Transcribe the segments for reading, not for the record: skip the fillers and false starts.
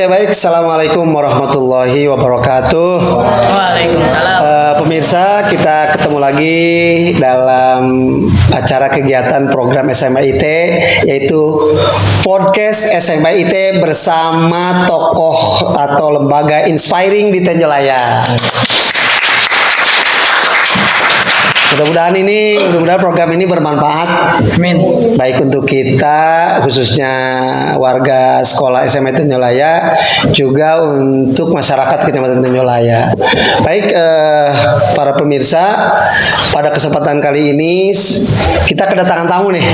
Oke, baik. Assalamualaikum warahmatullahi wabarakatuh. Waalaikumsalam. Pemirsa, kita ketemu lagi dalam acara kegiatan program SMA IT, yaitu podcast SMA IT bersama tokoh atau lembaga inspiring di Tenjolaya. Mudah-mudahan program ini bermanfaat. Amin. Baik untuk kita, khususnya warga sekolah SMA Tenjolaya, juga untuk masyarakat Kecamatan Tenjolaya. Baik, para pemirsa, pada kesempatan kali ini kita kedatangan tamu nih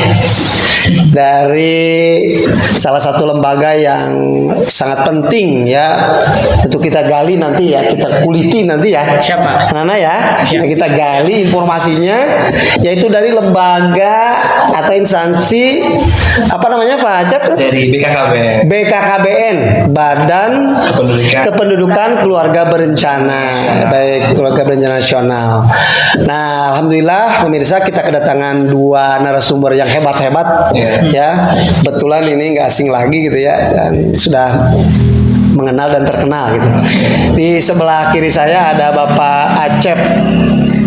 dari salah satu lembaga yang sangat penting ya untuk kita gali nanti ya, kita kuliti nanti ya. Siapa? Nana ya, kita gali informasinya, yaitu dari lembaga atau instansi apa namanya Pak Acep? Dari BKKBN, Badan Kependudukan Keluarga Berencana, baik Keluarga Berencana Nasional. Nah, alhamdulillah pemirsa, kita kedatangan dua narasumber yang hebat-hebat ya. Kebetulan ini nggak asing lagi gitu ya, dan sudah mengenal dan terkenal gitu. Di sebelah kiri saya ada Bapak Acep.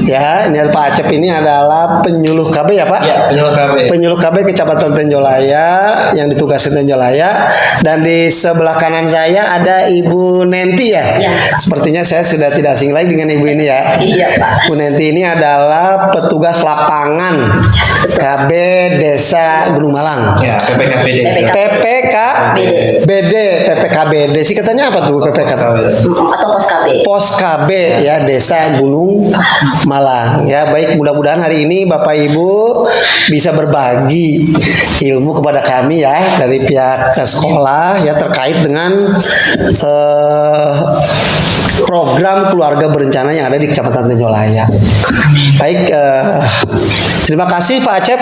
Ya, ini Pak Acep ini adalah penyuluh KB ya Pak? Ya, penyuluh KB. Penyuluh KB Kecamatan Tenjolaya yang ditugaskan Tenjolaya. Dan di sebelah kanan saya ada Ibu Nenti ya. Ya. Sepertinya saya sudah tidak asing lagi dengan Ibu ini ya. Iya Pak. Bu Nenti ini adalah petugas lapangan KB Desa Gunung Malang. Ya, PPKBD. PPKBD. Sih katanya apa tuh PPKBD? Atau pos KB. Pos KB ya, Desa Gunung Malang ya. Baik, mudah-mudahan hari ini Bapak Ibu bisa berbagi ilmu kepada kami ya dari pihak sekolah ya terkait dengan program keluarga berencana yang ada di Kecamatan Tenjolaya. Baik, terima kasih Pak Acep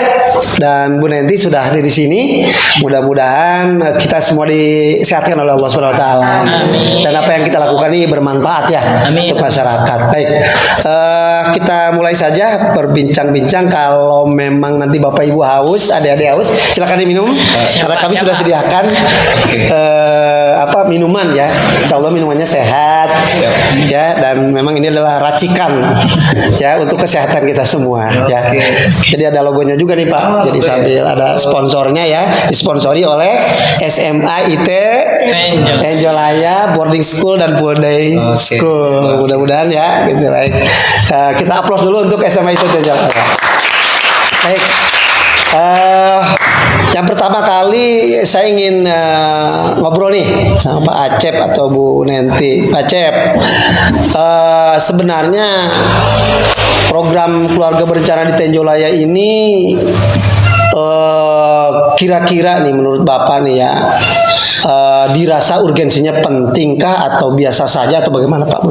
dan Bu Nenti sudah hadir di sini. Mudah-mudahan kita semua disehatkan oleh Allah Subhanahu wa taala. Dan apa yang kita lakukan ini bermanfaat ya untuk masyarakat. Baik. Kita mulai saja berbincang-bincang. Kalau memang nanti Bapak Ibu haus, adik-adik haus, silakan diminum. Karena kami sudah sediakan minuman ya. Insya Allah minumannya sehat ya, dan memang ini adalah racikan ya untuk kesehatan kita semua ya. Jadi ada logonya juga nih Pak. Jadi sambil ada sponsornya ya, disponsori oleh SMA IT Tenjolaya Boarding School dan Full Day School. Mudah-mudahan ya gitu. Baik. Kita upload dulu untuk SMA IT Tenjolaya. Baik. Yang pertama kali saya ingin ngobrol nih sama Pak Acep atau Bu Nenti. Pak Acep, sebenarnya program keluarga berencana di Tenjolaya ini kira-kira nih menurut Bapak nih ya, dirasa urgensinya pentingkah atau biasa saja atau bagaimana Pak?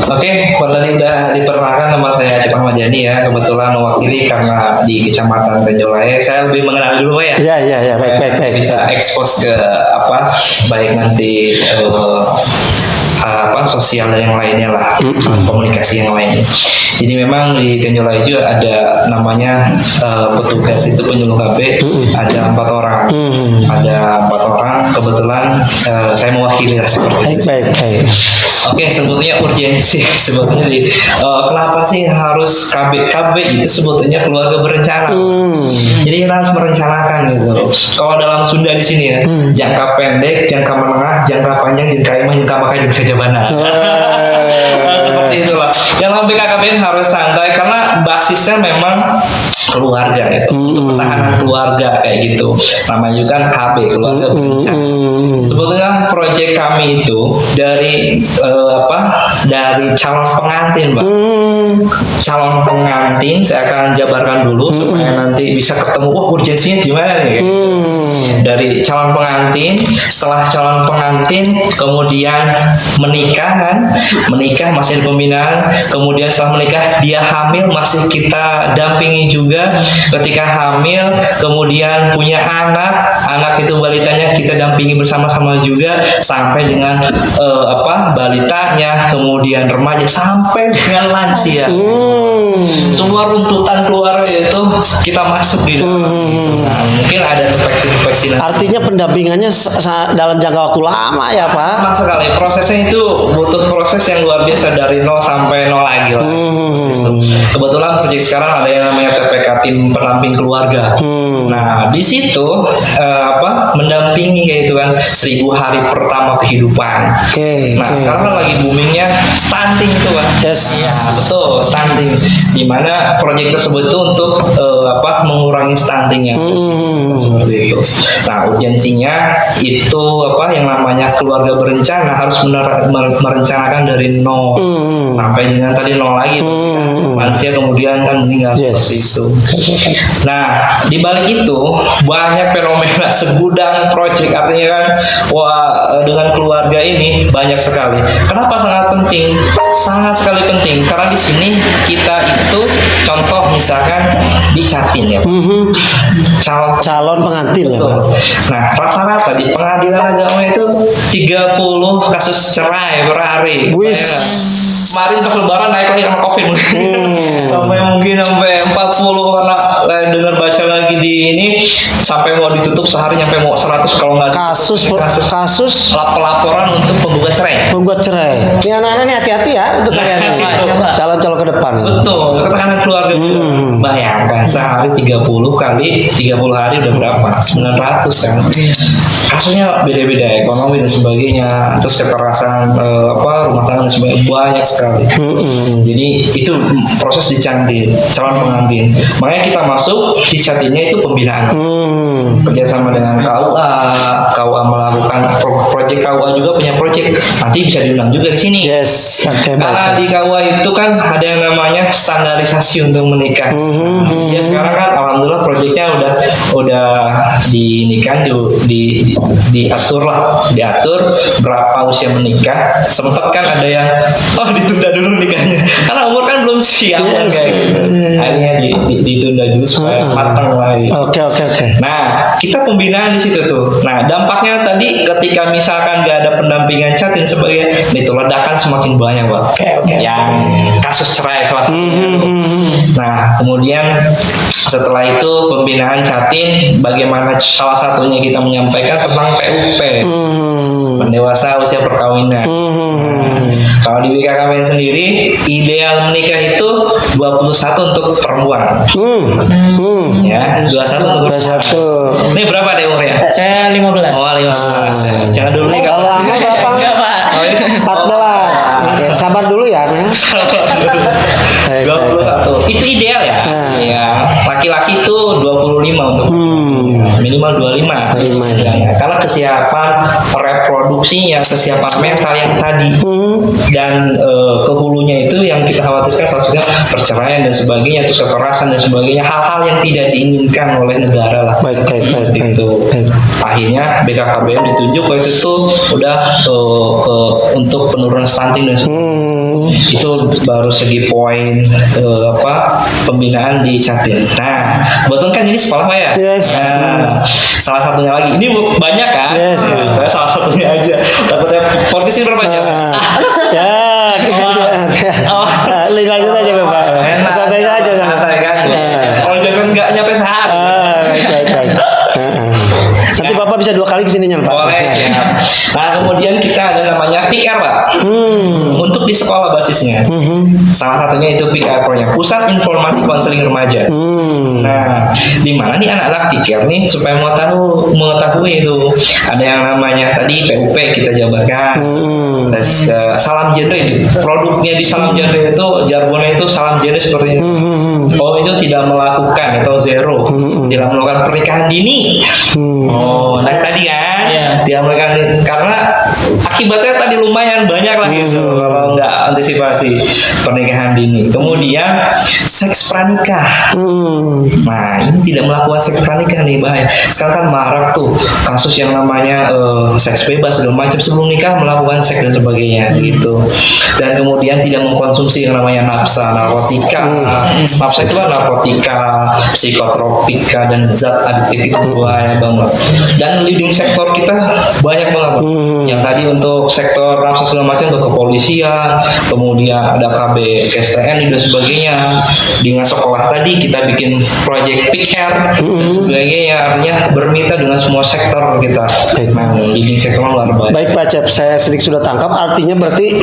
Oke, tadi sudah diperkenalkan, nama saya Acep Ahmad Jani ya. Kebetulan mewakili karena di Kecamatan Tenjolaya. Saya lebih mengenal dulu ya. Iya, baik. Bisa ekspos ke baik nanti sosial dan yang lainnya lah, komunikasi yang lainnya. Jadi memang di Tenjolaya juga ada namanya petugas itu penyuluh KB, ada 4 orang. Ada 4 orang, kebetulan saya mewakili lah seperti itu. Baik. Oke, sebetulnya urgensi sebetulnya kenapa sih harus KB itu sebetulnya keluarga berencana. Jadi kita harus merencanakan gitu. Kalau dalam Sunda di sini ya, jangka pendek, jangka menengah, jangka panjang, jangka imah, jangka maka, jangka sejabana. Seperti itulah. Yang dalam BKKBN harus santai karena basisnya memang keluarga itu, untuk ketahanan keluarga kayak gitu. Namanya juga kan KB, keluarga berencana. Sebetulnya proyek kami itu dari calon pengantin, Pak. Calon pengantin saya akan jabarkan dulu supaya nanti bisa ketemu urgensinya gimana nih. Dari calon pengantin, setelah calon pengantin kemudian menikah masih ada pembinaan, kemudian setelah menikah dia hamil masih kita dampingi juga juga ketika hamil, kemudian punya anak itu balitanya kita dampingi bersama-sama juga sampai dengan balitanya, kemudian remaja sampai dengan lansia. Semua runtutan keluarga itu kita masuk di dalam. Nah, mungkin ada tefeksi Artinya pendampingannya dalam jangka waktu lama ya Pak? lama sekali. Prosesnya itu butuh proses yang luar biasa dari 0 sampai 0 lagi lah. Kebetulan proyek sekarang ada yang namanya TPK, tim pendamping keluarga. Nah di situ mendampingi kayak itu kan 1000 hari pertama kehidupan. Sekarang kan lagi boomingnya stunting itu kan. Yes. Ya betul, stunting. Dimana proyek tersebut itu untuk mengurangi stuntingnya. Seperti itu. Nah urgensinya itu yang namanya keluarga berencana harus merencanakan dari 0 sampai dengan tadi 0 lagi. Lansia kemudian kan meninggal seperti itu. Nah di balik itu banyak fenomena segudang proyek, artinya kan dengan keluarga ini banyak sekali. Kenapa sangat penting? Sangat sekali penting karena di sini kita itu contoh misalkan di Jatim ya, calon pengantin ya Pak. Nah rata-rata di pengadilan agama itu 30 kasus cerai per hari. Kemarin pas lebaran naik lagi sama COVID sampai mungkin sampai 40 karena dengar baca lagi di ini sampai mau ditutup sehari sampai mau 100 kalau nggak kasus pelaporan untuk penggugat cerai. Ini anak-anak nih hati-hati ya untuk kalian nih. Calon-calon ke depan. Betul, tekanan keluarga. Bayangkan sehari 30 kali 30 hari udah berapa? 900 kan. Kasusnya beda-beda, ekonomi dan sebagainya, terus kekerasan rumah tangga dan sebagainya banyak sekali. Jadi itu proses di Jatim, calon pengantin. Makanya kita masuk di Jatimnya itu pembinaan. Kerjasama dengan KUA melakukan proyek KUA juga punya proyek. Nanti bisa diundang juga di sini. Yes, karena di KUA itu kan ada yang namanya standarisasi untuk menikah. Ya sekarang kan alhamdulillah proyeknya udah diatur berapa usia menikah. Sempat kan ada yang ditunda dulu nikahnya karena umur kan belum siap kan akhirnya ditunda dulu supaya matang lagi. Oke. Nah kita pembinaan di situ tuh. Nah dampaknya tadi ketika misalkan gak ada pendampingan Jatim sebagai itu ledakan semakin banyak Pak. Yang kasus cerai salah satunya. Nah kemudian setelah itu pembinaan Jatim bagaimana salah satunya kita menyampaikan tentang PUP, pendewasa usia perkawinan. Kalau di BKKBN sendiri ideal menikah itu 21 untuk perempuan. Ya, 21 untuk 21. Ini berapa deh umurnya? Saya 15. Oh, 15. Jangan dulu nih kalau Kalau Ahmad berapa? Enggak, Pak. 14. Sabar dulu ya, men. 21. Itu ideal ya. Ya, laki-laki itu 25 untuk minimal 25. Karena kesiapan reproduksinya, kesiapan mental yang tadi dan kehulunya itu yang kita khawatirkan salah satunya perceraian dan sebagainya, terus kekerasan dan sebagainya, hal-hal yang tidak diinginkan oleh negara lah. Baik. Akhirnya BKKBN ditunjuk waktu itu udah untuk penurunan stunting dan sebagainya. Itu baru segi poin pembinaan di Jatim. Nah, kebetulan kan ini sekolah Pak ya. Nah, salah satunya lagi. Ini banyak kan? Saya salah satunya aja. Takutnya podcast ini berapa jam? Lanjut aja Bapak. Santai aja. Santai kan. Kalau Jason nggak nyampe sehari. Baik. Nanti Bapak bisa 2 kali kesininya Pak. Boleh, siap. Nah kemudian kita ada namanya PR Pak. Untuk di sekolah basisnya. Salah satunya itu PR Pro-nya, Pusat Informasi Konseling Remaja. Nah di mana nih anak-anak PR nih supaya mengetahui itu ada yang namanya tadi PUP kita jabarkan. Terus salam genre itu produknya di salam genre itu jargonnya itu salam genre seperti ini. Oh itu tidak melakukan atau zero, tidak melakukan pernikahan dini. Nah tadi kan tidak melakukan karena akibatnya tadi lumayan banyak lah gitu. Kalau nggak antisipasi pernikahan dini. Kemudian seks pranikah. Nah, ini tidak melakukan seks pranikah nih, bahaya. Sekarang kan marak tuh kasus yang namanya seks bebas segala macam, sebelum nikah melakukan seks dan sebagainya gitu. Dan kemudian tidak mengkonsumsi yang namanya nafsa, narkotika. Nafsa itu kan narkotika, psikotropika, dan zat adiktif itu bahaya banget. Dan leading sektor kita banyak banget, Pak. Yang tadi untuk sektor nafsa segala macam ke kepolisian, kemudian ada KB STN dan sebagainya. Dengan sekolah tadi kita bikin proyek PR dan sebagainya, artinya bermitra dengan semua sektor kita. Nah, leading sektor luar biasa. Baik Pak Cep, saya sedikit sudah tangkap. Artinya berarti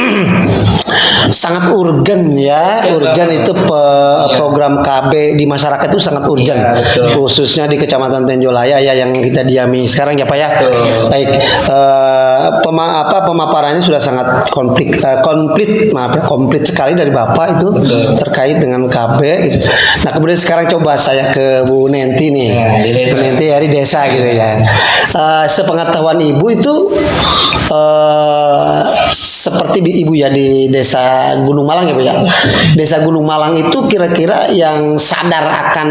sangat urgen ya. Urgen itu program KB di masyarakat itu sangat urgen. Iya, betul. Khususnya di Kecamatan Tenjolaya ya yang kita diami sekarang ya Pak ya. Betul. Baik, pemaparannya sudah sangat komplit sekali dari Bapak itu terkait dengan KB gitu. Nah kemudian sekarang coba saya ke Bu Nenti nih. Ya, di desa. Bu Nenti dari desa gitu ya. Sepengetahuan Ibu itu seperti Ibu ya di desa Gunung Malang ya Pak ya. Desa Gunung Malang itu kira-kira yang sadar akan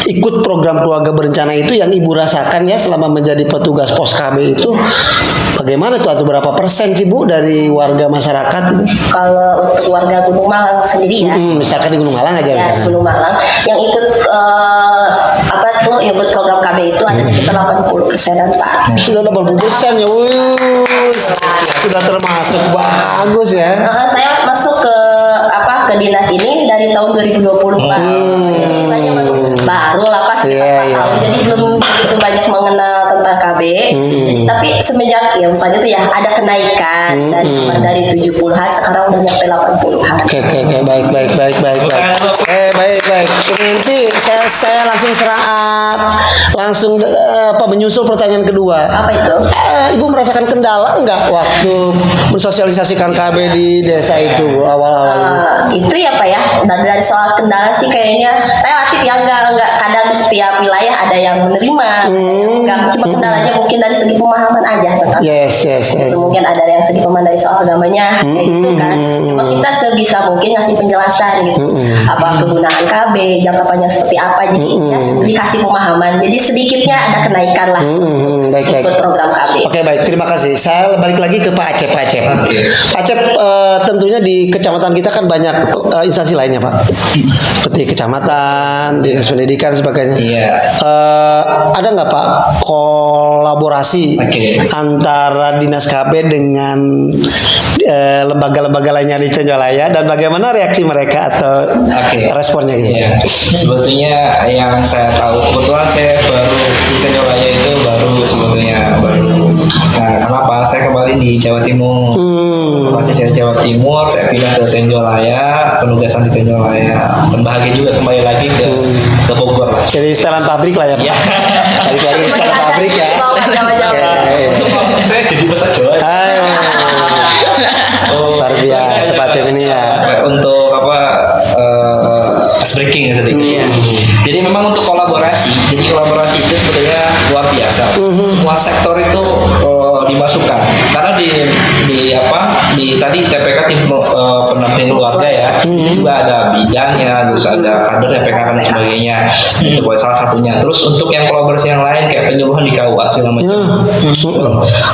ikut program keluarga berencana itu yang Ibu rasakan ya selama menjadi petugas pos KB itu bagaimana tuh atau berapa persen sih Bu dari warga masyarakat itu? Kalau untuk warga Gunung Malang sendiri ya, Misalkan di Gunung Malang aja ya misalkan. Gunung Malang yang ikut ikut program KB itu ada sekitar 80%-an Pak. Sudah 80% ya, sudah termasuk bagus ya. Saya masuk ke dinas ini dari tahun 2020 Pak. Jadi saya baru lah Pak sekitar 4 tahun. Jadi belum begitu banyak mengenal tentang KB. Jadi, tapi semenjak ya bukan itu ya ada kenaikan dari 70-an sekarang udah nyampe 80-an. Oke, baik. Baik. Nanti saya langsung menyusul pertanyaan kedua. Apa itu? Ibu merasakan kendala enggak waktu mensosialisasikan KB di desa itu awal-awal? Itu ya Pak ya, dari soal kendala sih kayaknya relatif ya, enggak kadang di setiap wilayah ada yang menerima, enggak, cuma kendalanya mungkin dari segi pemahaman aja tentang Yes. itu mungkin ada yang segi pemahaman dari soal agamanya kayak gitu kan. Cuma kita sebisa mungkin ngasih penjelasan gitu, apa kegunaan KB, jangka panjang seperti apa, jadi ya dikasih pemahaman, jadi sedikitnya ada kenaikan lah ikut program KB. Oke, baik, terima kasih. Saya balik lagi ke Pak Acep. Pak Acep, tentunya di kecamatan kita kan banyak instansi lainnya Pak, seperti kecamatan, dinas pendidikan sebagainya. Iya. Ada nggak Pak kolaborasi antara dinas KB dengan lembaga-lembaga lainnya di Tenjolaya, dan bagaimana reaksi mereka atau responnya gitu? Iya. Sebetulnya yang saya tahu, kebetulan saya baru di Tenjolaya itu sebetulnya baru. Nah, kenapa? Saya kembali di Jawa Timur. Masih saya Jawa Timur, saya pindah ke Tenjolaya, penugasan di Tenjolaya. Dan bahagia juga kembali lagi ke Bogor lah. Jadi setelan pabrik lah ya Pak. Balik lagi di setelan pabrik ya. Saya jadi bahasa Jawa. Luar biasa Pak Acep ini ya. Untuk ice breaking ya sedikit. Jadi memang untuk kolaborasi itu sebetulnya luar biasa. Semua sektor itu dimasukkan. Karena di tadi TPK tim pendamping keluarga ya, juga ada bidangnya, terus ada kader TPK dan sebagainya. Itu buat salah satunya. Terus untuk yang kolaborasi yang lain kayak penyuluhan di KUA segala macam.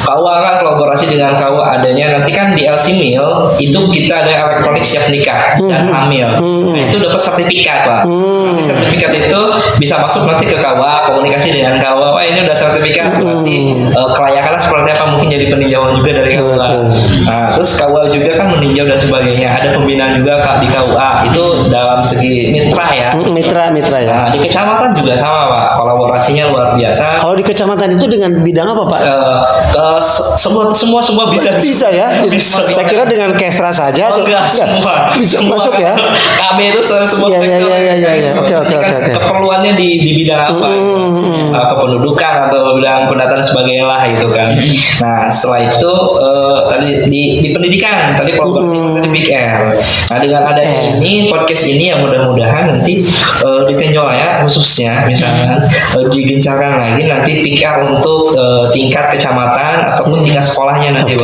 KUA kan kolaborasi dengan KUA adanya nanti kan di LC Mil itu kita ada elektronik siap nikah dan hamil. Nah, itu dapat sertifikat Pak. Nanti sertifikat itu bisa masuk nanti ke KUA, komunikasi dengan KUA. Wah ini udah sertifikat, berarti kelayakannya seperti apa, mungkin jadi peninjauan juga dari KUA. Nah, terus KUA juga kan meninjau dan sebagainya. Ada pembinaan juga Kak di KUA. Itu dalam segi mitra ya. Mitra ya. Nah, di kecamatan juga sama Pak. Kolaborasinya luar biasa. Kalau di kecamatan itu dengan bidang apa Pak? Semua bidang. Bisa ya. Saya kira dengan kesra saja. Semua. Bisa masuk ya. KB itu semua sektor. Iya. Oke. Keperluannya di bidang apa? Kependudukan atau bidang pendataan sebagainya lah gitu kan. Nah setelah itu tadi di pendidikan tadi kolaborasi di PKR. Nah dengan adanya ini podcast ini yang mudah-mudahan nanti di Tenjolaya khususnya misalkan digencarkan lagi nanti PKR untuk tingkat kecamatan ataupun tingkat sekolahnya nanti.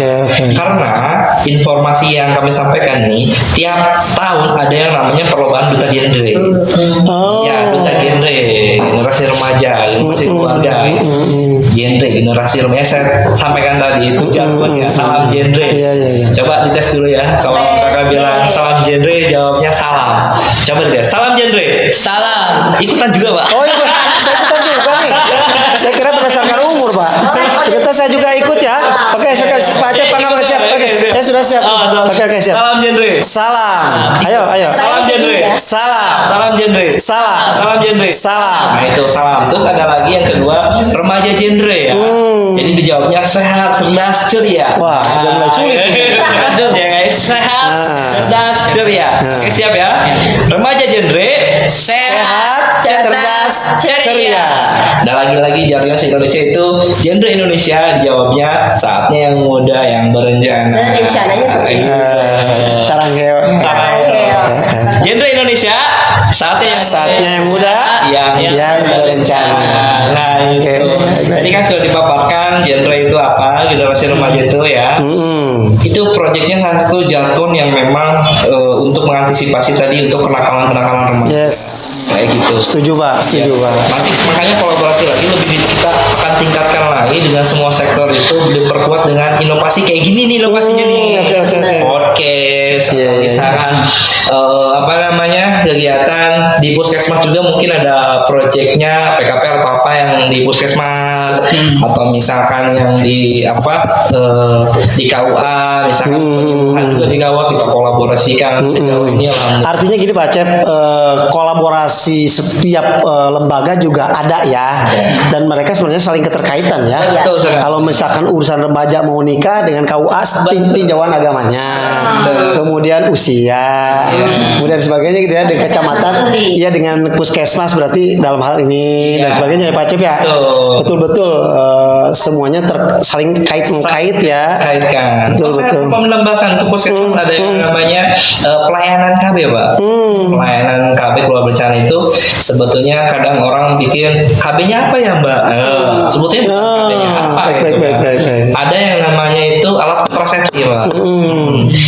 Karena informasi yang kami sampaikan nih, tiap tahun ada yang namanya perlombaan duta genre. Ya, duta genre, generasi remaja, generasi keluarga, genre, generasi remaja. Saya sampaikan tadi itu jargonnya salam genre. Coba dites dulu ya. Kalau kakak bilang salam genre, jawabnya salam. Coba deh, salam genre. Salam. Ikutan juga, Pak. Oh iya, Pak. Saya ikutan juga nih. Saya kira berdasarkan umur, Pak. Ternyata saya juga ikut ya. Oke, Pak Acep, Pak siap. Oke, saya sudah siap. Oke, siap. Salam genre. Salam. Ayo. Salam genre. Salam. Salam genre. Salam. Salam genre. Salam. Nah itu salam. Terus ada lagi yang kedua, remaja genre ya. Jadi dijawabnya sehat, cerdas, ceria. Wah, udah mulai sulit nih. Ya guys, sehat, cerdas, ceria. Oke, siap ya. Remaja genre, Sehat, cerdas, ceria. Ada lagi-lagi jargon Indonesia itu genre Indonesia dijawabnya saatnya yang muda yang berencana. Rencananya seperti itu. Sarangheyo. Genre Indonesia saatnya yang muda yang berencana. Nah itu. Jadi kan sudah dipaparkan genre itu apa, generasi remaja itu ya. Itu proyeknya salah satu jargon yang memang untuk mengantisipasi tadi untuk kenakalan remaja. Yes. Kayak gitu. Setuju, Pak. Nanti makanya kolaborasi lagi lebih kita akan tingkatkan lagi dengan semua sektor itu, diperkuat dengan inovasi kayak gini nih inovasinya nih. Oke. Podcast, misalkan kegiatan di puskesmas juga mungkin ada proyeknya PKP atau apa yang di puskesmas atau misalkan yang di di KUA misalkan penyuluhan juga di KUA kita kolaborasikan sejauh ini. Artinya gini Pak Cep, kolaborasi setiap lembaga juga ada ya, dan mereka sebenarnya saling keterkaitan ya. Kalau misalkan urusan remaja mau nikah dengan KUA tinjauan agamanya, kemudian usia, kemudian sebagainya gitu ya, dengan kecamatan, iya dengan puskesmas berarti dalam hal ini dan sebagainya ya Pak Cep ya. Betul-betul semuanya saling mengkait ya. Kaitkan. Betul. Menambahkan untuk puskesmas ada yang namanya pelayanan KB Pak. Pelayanan KB keluarga berencana itu sebetulnya kadang orang bikin KB-nya apa ya Mbak? Sebetulnya KB-nya apa? Baik. Ada yang namanya itu alat kontrasepsi Pak.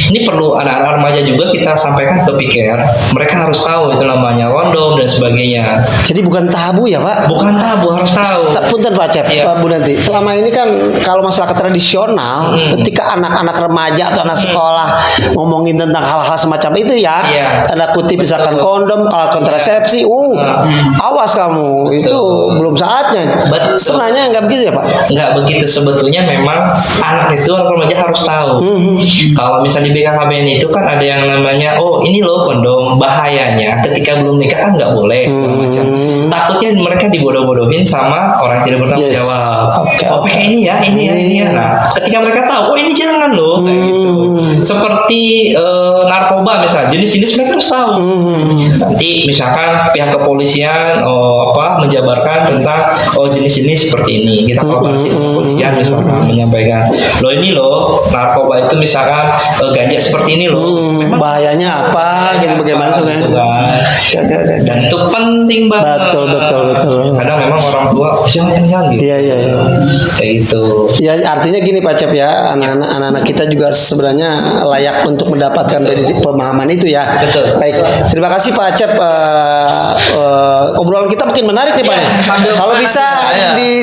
Ini perlu anak-anak remaja juga kita sampaikan ke PIKER. Mereka harus tahu itu namanya kondom dan sebagainya. Jadi bukan tabu ya Pak? Bukan tabu, harus tahu. Punten Pak Cep, Bu Nanti. Selama ini kan kalau masyarakat tradisional, ketika anak-anak remaja atau anak sekolah ngomongin tentang hal-hal semacam itu ya, tanda kutip misalkan kondom, alat kontrasepsi, awas kamu, itu belum saatnya. Sebenarnya nggak begitu ya Pak? Nggak begitu, sebetulnya memang anak itu, anak remaja harus tahu. Kalau misalnya di BKKBN itu kan ada yang namanya, ini loh kondom, bahayanya ketika belum nikah kan nggak boleh segala macam. Takutnya mereka dibodoh-bodohin sama orang yang tidak bertanggung jawab. Kayak ini ya. Nah, ketika mereka tahu, ini jangan loh, kayak gitu. Seperti narkoba misalnya, jenis-jenis mereka harus tahu. Nanti misalkan pihak kepolisian menjabarkan tentang jenis-jenis seperti ini, kita kolaborasi dengan kepolisian misalkan menyampaikan, ini loh narkoba itu misalkan ganja seperti ini loh. Memang bahayanya apa gitu, bagaimana sebenarnya? Dan itu penting banget. Betul. Kadang memang orang tua jangan gitu. Iya. Kayak gitu. Ya artinya gini Pak Cep ya, anak-anak kita juga sebenarnya layak untuk mendapatkan pemahaman itu ya. Betul. Baik, terima kasih Pak Cep. Obrolan kita makin menarik nih Pak. Kalau bisa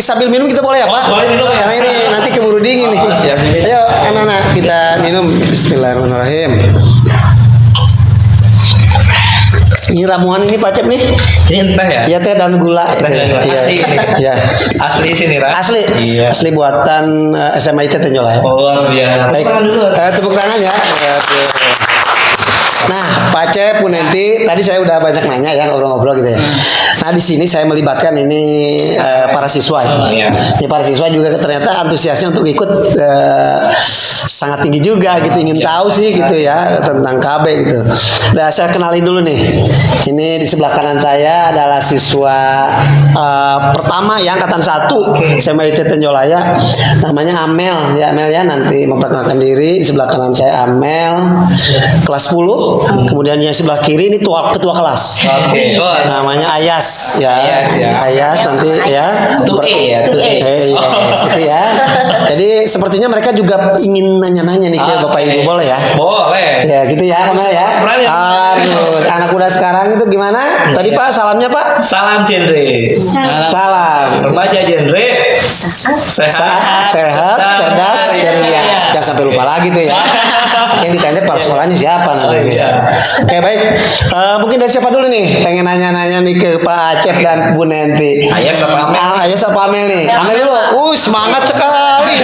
sambil minum kita boleh ya Pak? Boleh minum. Karena ini nanti keburu dingin nih. Ayo anak-anak kita minum. Bismillahirrahmanirrahim. Ini ramuan ini Pak Cep nih. Ini teh ya? Iya, teh dan gula. Asli. Iya. Asli sini, Ra? Asli. Iya. Asli buatan SMIT Tenjolaya. Oh, iya. Baik. Tepuk tangan ya. Nah, Pak Cep, Bu Nenti, tadi saya udah banyak nanya ya, ngobrol-ngobrol gitu ya. Nah, di sini saya melibatkan ini para siswa. Ya, para siswa juga ternyata antusiasnya untuk ikut sangat tinggi juga gitu, ingin tahu sih gitu ya tentang KB gitu. Nah, saya kenalin dulu nih. Ini di sebelah kanan saya adalah siswa pertama ya, angkatan 1 SMIT Tenjolaya. Namanya Amel ya, nanti memperkenalkan diri. Di sebelah kanan saya Amel, kelas 10. Kemudian yang sebelah kiri ini ketua kelas. Oke. Namanya Ayas. ya, ya. Ayas nanti ya. Tuh ya, tuh Yes, itu ya. Jadi sepertinya mereka juga ingin nanya-nanya nih ke Bapak Ibu, boleh ya? Boleh. Ya gitu ya, Amel ya. Berani. Aduh, anak muda sekarang itu gimana? Tadi Pak salamnya Pak? Salam genre. Salam. Remaja genre. Sehat, Sehat, cerdas, ceria. Jangan sampai lupa lagi tuh ya. Yang ditanya kepala sekolahnya siapa namanya? iya. Oke baik. Mungkin dari siapa dulu nih? Pengen nanya-nanya nih ke Pak Acep dan Bu Nenti. Ayah sama Amel. Ayah sama Amel nih. Amel dulu. Semangat sekali.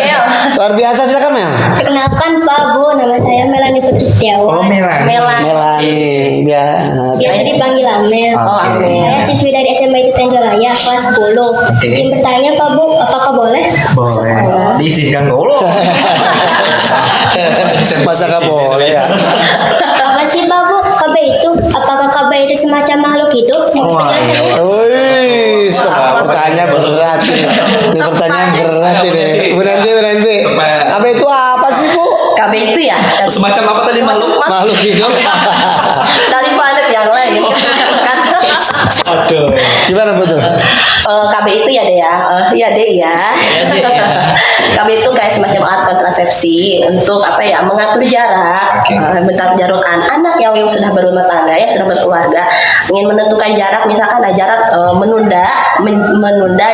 Luar biasa, silakan Mel. Perkenalkan Pak Bu, nama saya Melani Putri Setiawan. Melani. Biasa dipanggil Amel. Amel. Saya siswi dari SMA itu Tenjolaya kelas 10. Izin bertanya Pak Bu, apakah boleh? Boleh. Diizinkan dulu. Masa gak boleh ya? Apa sih Pak Bu? KB itu? Apakah KB itu semacam makhluk hidup? Mau penjelasannya? Wih, pertanyaan berat ini. Ini pertanyaan berat ini. Bu Nenti. KB itu apa sih Bu? KB itu ya Semacam apa tadi makhluk? Makhluk hidup. dari planet yang lain kan. Aduh. Gimana Bu tuh? KB itu ya deh ya, iya deh ya. KB itu kayak semacam alat kontrasepsi untuk apa ya, mengatur jarak, mengatur jarak anak yang sudah berumah tangga, yang sudah berkeluarga, ingin menentukan jarak, misalkan jarak menunda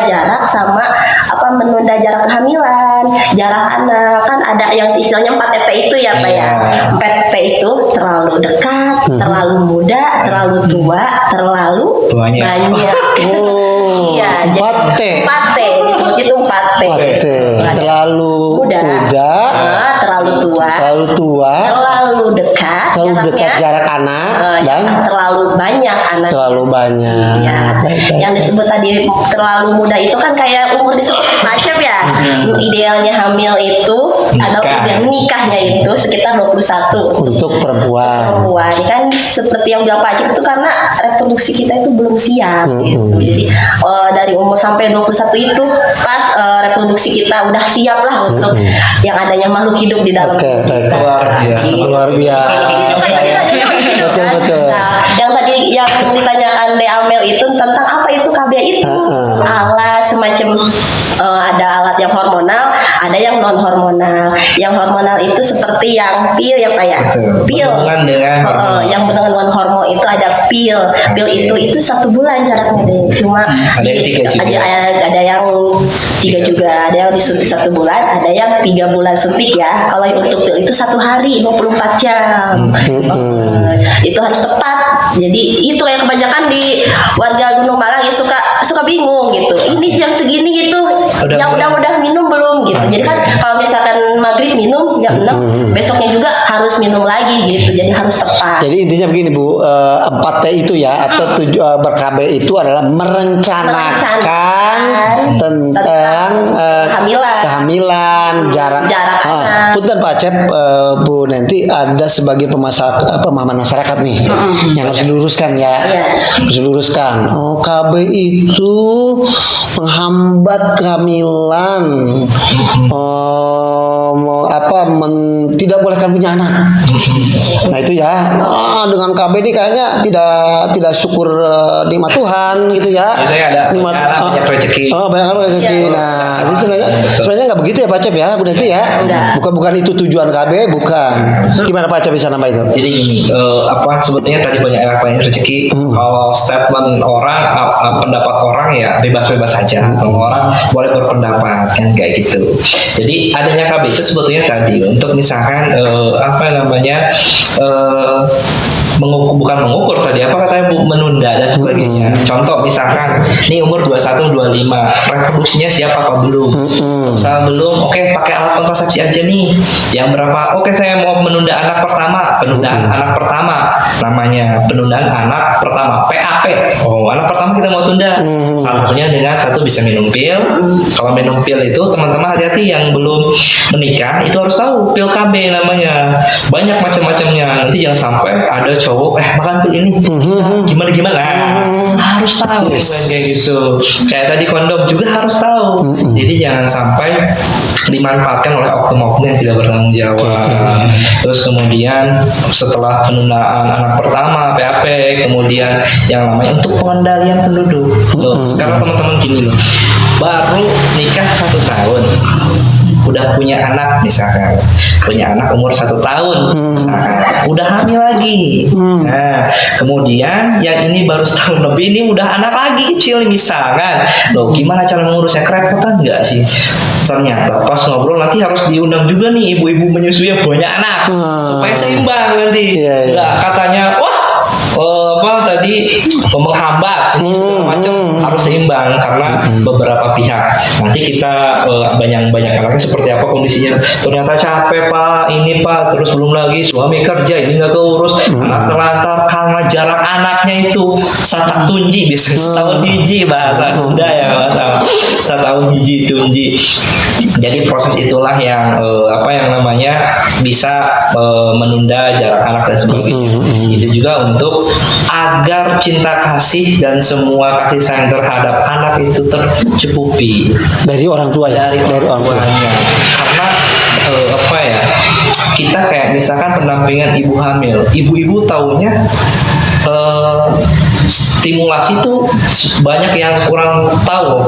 jarak sama apa, menunda jarak kehamilan, jarak anak, kan ada yang istilahnya 4P itu ya Pak ya. 4P itu terlalu dekat, terlalu muda, terlalu tua, terlalu banyak. Iya, 4T. 4T disebut itu 4T. 4T. Terlalu muda, terlalu tua, terlalu dekat jarak anak, dan terlalu banyak anak. Terlalu banyak. Ya. Yang disebut tadi terlalu muda itu kan kayak umur disebut macam ya. Idealnya hamil itu atau ideal nikahnya itu sekitar 21 untuk perempuan. Ini kan seperti yang bilang Pak Acep itu karena reproduksi kita itu belum siap gitu. Jadi dari umur sampai 21 itu pas reproduksi kita udah siap lah untuk yang adanya makhluk hidup di dalam kita. Luar biasa. Betul. Nah, yang tadi yang ditanyakan De Amel itu tentang apa itu KB itu alat semacam ada alat yang hormonal, ada yang non hormonal. Yang hormonal itu seperti yang pil ya Pak ya. Pil. Yang berhubungan dengan hormon itu ada pil. Pil itu 1 bulan jaraknya deh. Cuma ada yang 3 juga, ada yang disuntik 1 bulan, ada yang 3 bulan suntik ya. Kalau untuk pil itu 1 hari 24 jam. Itu harus tepat. Jadi itu yang kebanyakan di warga Gunung Malang ya suka bingung gitu. Ini jam segini gitu. Yang udah minum belum gitu. Jadi kan kalau misalkan maghrib minum jam 6, besoknya juga harus minum lagi gitu. Jadi harus tepat. Jadi intinya begini Bu, 4T itu ya atau ber-KB itu adalah merencanakan tentang kehamilan, jarak anak. Punten Pak Acep, Bu Nenti, ada sebagian pemahaman masyarakat nih yang harus diluruskan ya. Harus diluruskan. KB itu menghambat kehamilan, tidak bolehkan punya anak. Nah itu ya, dengan KB ini kayaknya tidak syukur nikmat Tuhan gitu ya. Biasanya ada nikmat banyak rezeki. Banyak rezeki. Nah, jadi sebenarnya nggak begitu ya Pak Acep ya, Bu Nenti ya. Bukan itu tujuan KB, bukan. Gimana Pak Acep bisa nambah itu? Jadi sebetulnya tadi banyak rezeki. Kalau statement orang, pendapat orang ya bebas-bebas saja. Semua orang boleh berpendapat kan kayak gitu. Jadi adanya KB itu sebetulnya tadi untuk misalkan bukan mengukur tadi apa katanya menunda dan sebagainya. Contoh misalkan nih umur 21 25, reproduksinya siap apa belum? Misalnya belum, oke pakai alat kontrasepsi aja nih. Yang berapa? Oke saya mau menunda anak pertama, penundaan anak pertama namanya, penundaan anak pertama PAP. Anak pertama kita mau tunda. Salah satunya dengan bisa minum pil. Kalau minum pil itu teman-teman hati-hati yang belum menikah itu harus tahu pil KB namanya. Banyak macam-macamnya. Nanti jangan sampai ada cowok makan pil ini gimana gimana, harus tahu kayak gitu. Kayak tadi kondom juga harus tahu. Jadi jangan sampai dimanfaatkan oleh oknum-oknum yang tidak bertanggung jawab. Terus kemudian setelah penundaan anak pertama PAP, kemudian yang namanya untuk pengendalian penduduk. Loh, sekarang teman-teman gini loh, baru nikah 1 tahun udah punya anak misalkan, punya anak umur 1 tahun misalkan, udah hamil lagi. Nah kemudian yang ini baru setahun lebih, ini udah anak lagi kecil nih misalkan. Loh gimana cara mengurusnya, kerepotan nggak sih? Ternyata pas ngobrol nanti harus diundang juga nih ibu-ibu menyusui yang banyak anak supaya seimbang nanti. Nggak katanya tadi menghambat ini segala macam, harus seimbang karena beberapa pihak. Nanti kita banyak anaknya seperti apa kondisinya, ternyata capek pak, ini pak, terus belum lagi suami kerja, ini nggak keurus, anak terlantar karena jarak anaknya itu satak tunji, biasanya setahun hiji bahasa Sunda ya, bahasa setahun hiji tunji. Jadi proses itulah yang bisa menunda jarak anak dan sebagainya. Itu juga untuk agar cinta kasih dan semua kasih sayang terhadap anak itu tercukupi dari orang tua ya, dari orang tuanya. Karena kita kayak misalkan pendampingan ibu hamil, ibu-ibu taunya stimulasi itu banyak yang kurang tahu,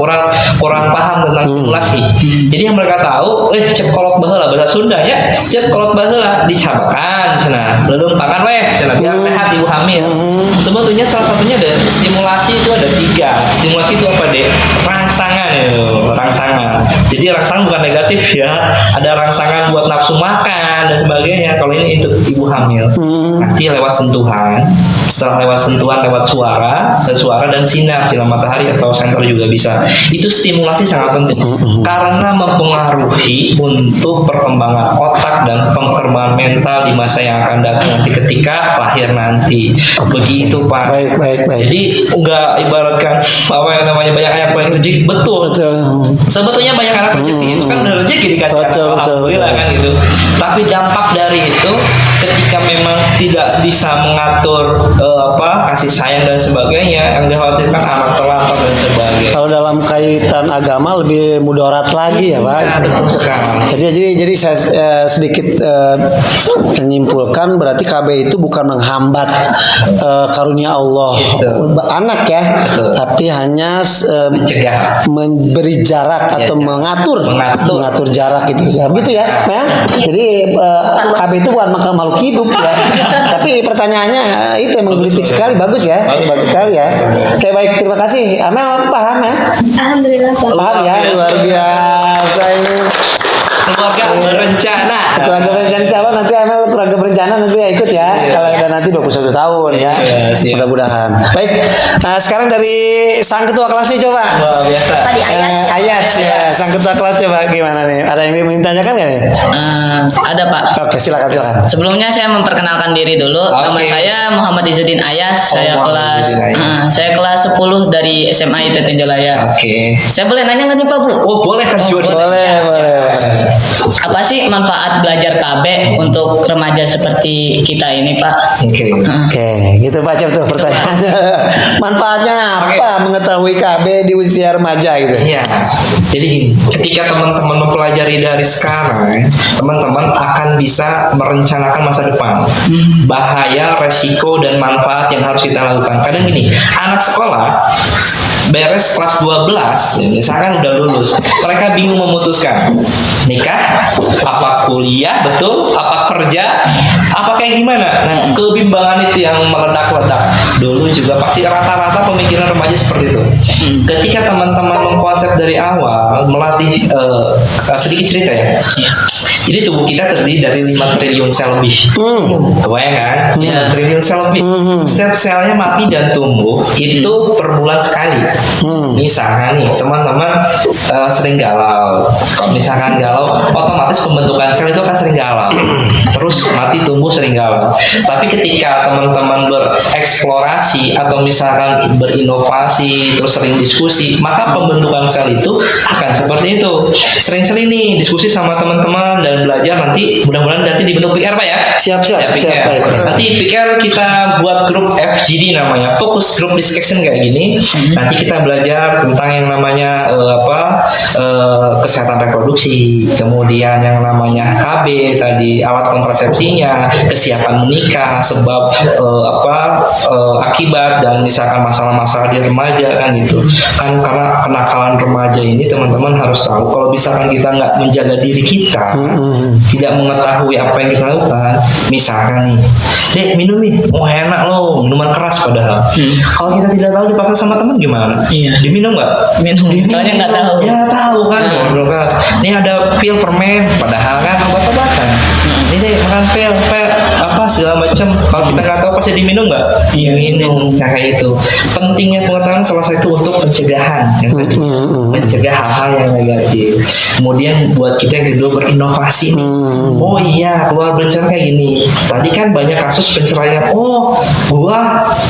kurang paham tentang stimulasi. Jadi yang mereka tahu, cek kolot baheula, bahasa Sunda ya, cek kolot baheula dicabakan, cenah, leuleum pangan cenah, biar sehat ibu hamil. Sebetulnya salah satunya ada stimulasi itu ada 3. Stimulasi itu apa deh? Rangsangan rangsangan. Jadi rangsangan bukan negatif ya, ada rangsangan buat nafsu makan dan sebagainya. Kalau ini untuk ibu hamil, nanti lewat sentuhan. Setelah lewat sentuhan, lewat suara dan sinar matahari atau senter juga bisa. Itu stimulasi sangat penting karena mempengaruhi untuk perkembangan otak dan perkembangan mental di masa yang akan datang nanti ketika lahir nanti. Begitu Pak. Baik. Jadi enggak ibaratkan banyak anak banyak rezeki, betul. Sebetulnya banyak anak rezeki itu kan udah rezeki dikasih alhamdulillah kan gitu. Tapi dampak dari itu ketika memang tidak bisa mengatur kasih sayang dan sebagainya, yang dikhawatirkan anak terlantar dan sebagainya. Kalau dalam kaitan agama lebih mudarat lagi ya Pak. Jadi saya sedikit menyimpulkan berarti KB itu bukan menghambat karunia Allah anak ya, tapi hanya mencegah, memberi jarak atau mengatur jarak gitu ya, begitu ya Mel. Jadi KB itu bukan makhluk hidup ya. Tapi pertanyaannya itu emang gelitik sekali, bagus sekali ya. Oke, baik, terima kasih. Amel paham ya? Alhamdulillah Pak. Paham ya, luar biasa ini. Keluarga berencana. Keluarga berencana, calon nanti Amel keluarga berencana nanti ya ikut ya. Kalau udah nanti 21 tahun ya. Mudah-mudahan. Baik. Nah, sekarang dari sang ketua kelasnya coba. Wah, biasa. Ayas ya, sang ketua kelas coba gimana nih? Ada yang ingin ditanyakan nggak nih? Ada Pak. Oke, silakan. Sebelumnya saya memperkenalkan diri dulu. Nama saya Muhammad Izzuddin Ayas. Saya kelas 10 dari SMA IT Tenjolaya. Oke. Saya boleh nanya nggak nih Pak Bu? Oh boleh terjun. Boleh. Apa sih manfaat belajar KB untuk remaja seperti kita ini Pak? Oke, gitu Pak Cep tuh pertanyaannya. Manfaatnya apa mengetahui KB di usia remaja gitu? Iya. Jadi gini, ketika teman-teman mempelajari dari sekarang, teman-teman akan bisa merencanakan masa depan. Bahaya, resiko dan manfaat yang harus kita lakukan. Kadang gini, anak sekolah beres kelas 12, misalkan udah lulus, mereka bingung memutuskan nikah, apa kuliah, betul, apa kerja, apa kayak gimana. Nah, kebimbangan itu yang meledak-ledak. Dulu juga pasti rata-rata pemikiran remaja seperti itu. Ketika teman-teman mengkonsep dari awal, melatih sedikit cerita ya. Jadi tubuh kita terdiri dari 5 triliun sel lebih. Kebayang kan? 5 triliun sel lebih. Setiap selnya mati dan tumbuh itu per bulan sekali. Misalnya nih teman-teman sering galau. Kalau misalkan galau, otomatis pembentukan sel itu akan sering galau. Terus mati tumbuh sering galau. Tapi ketika teman-teman bereksplorasi atau misalkan berinovasi, terus sering diskusi, maka pembentukan sel itu akan seperti itu. Sering-sering nih diskusi sama teman-teman dan belajar, nanti mudah-mudahan nanti dibentuk PR Pak ya. Siap. Baik. Nanti pikir kita buat grup FGD namanya, Focus Group Discussion kayak gini. Nanti kita belajar tentang yang namanya kesehatan reproduksi, kemudian yang namanya KB tadi, alat kontrasepsinya, kesiapan menikah, sebab akibat, dan misalkan masalah-masalah di remaja kan gitu. Kan karena kenakalan remaja ini teman-teman harus tahu, kalau misalkan kita nggak menjaga diri kita, tidak mengetahui apa yang kita lakukan, misalkan nih, Dek minum nih, enak loh, minuman keras padahal. Kalau kita tidak tahu dipaksa sama teman gimana? Iya. Diminum nggak? Minum, soalnya nggak tahu. Ya tahu kan, ngobrol keras. Ini ada pil permen, padahal kan obat-obatan. Ini deh makan pil apa segala macam. Kalau kita nggak tahu pasti diminum nggak? Iya. Minum kayak itu. Pentingnya pengetahuan salah satu untuk pencegahan, yang tadi. Mencegah hal-hal yang negatif. Kemudian buat kita yang kedua berinovasi nih. Oh iya, keluar berencana kayak gini. Tadi kan banyak kasus penceraian.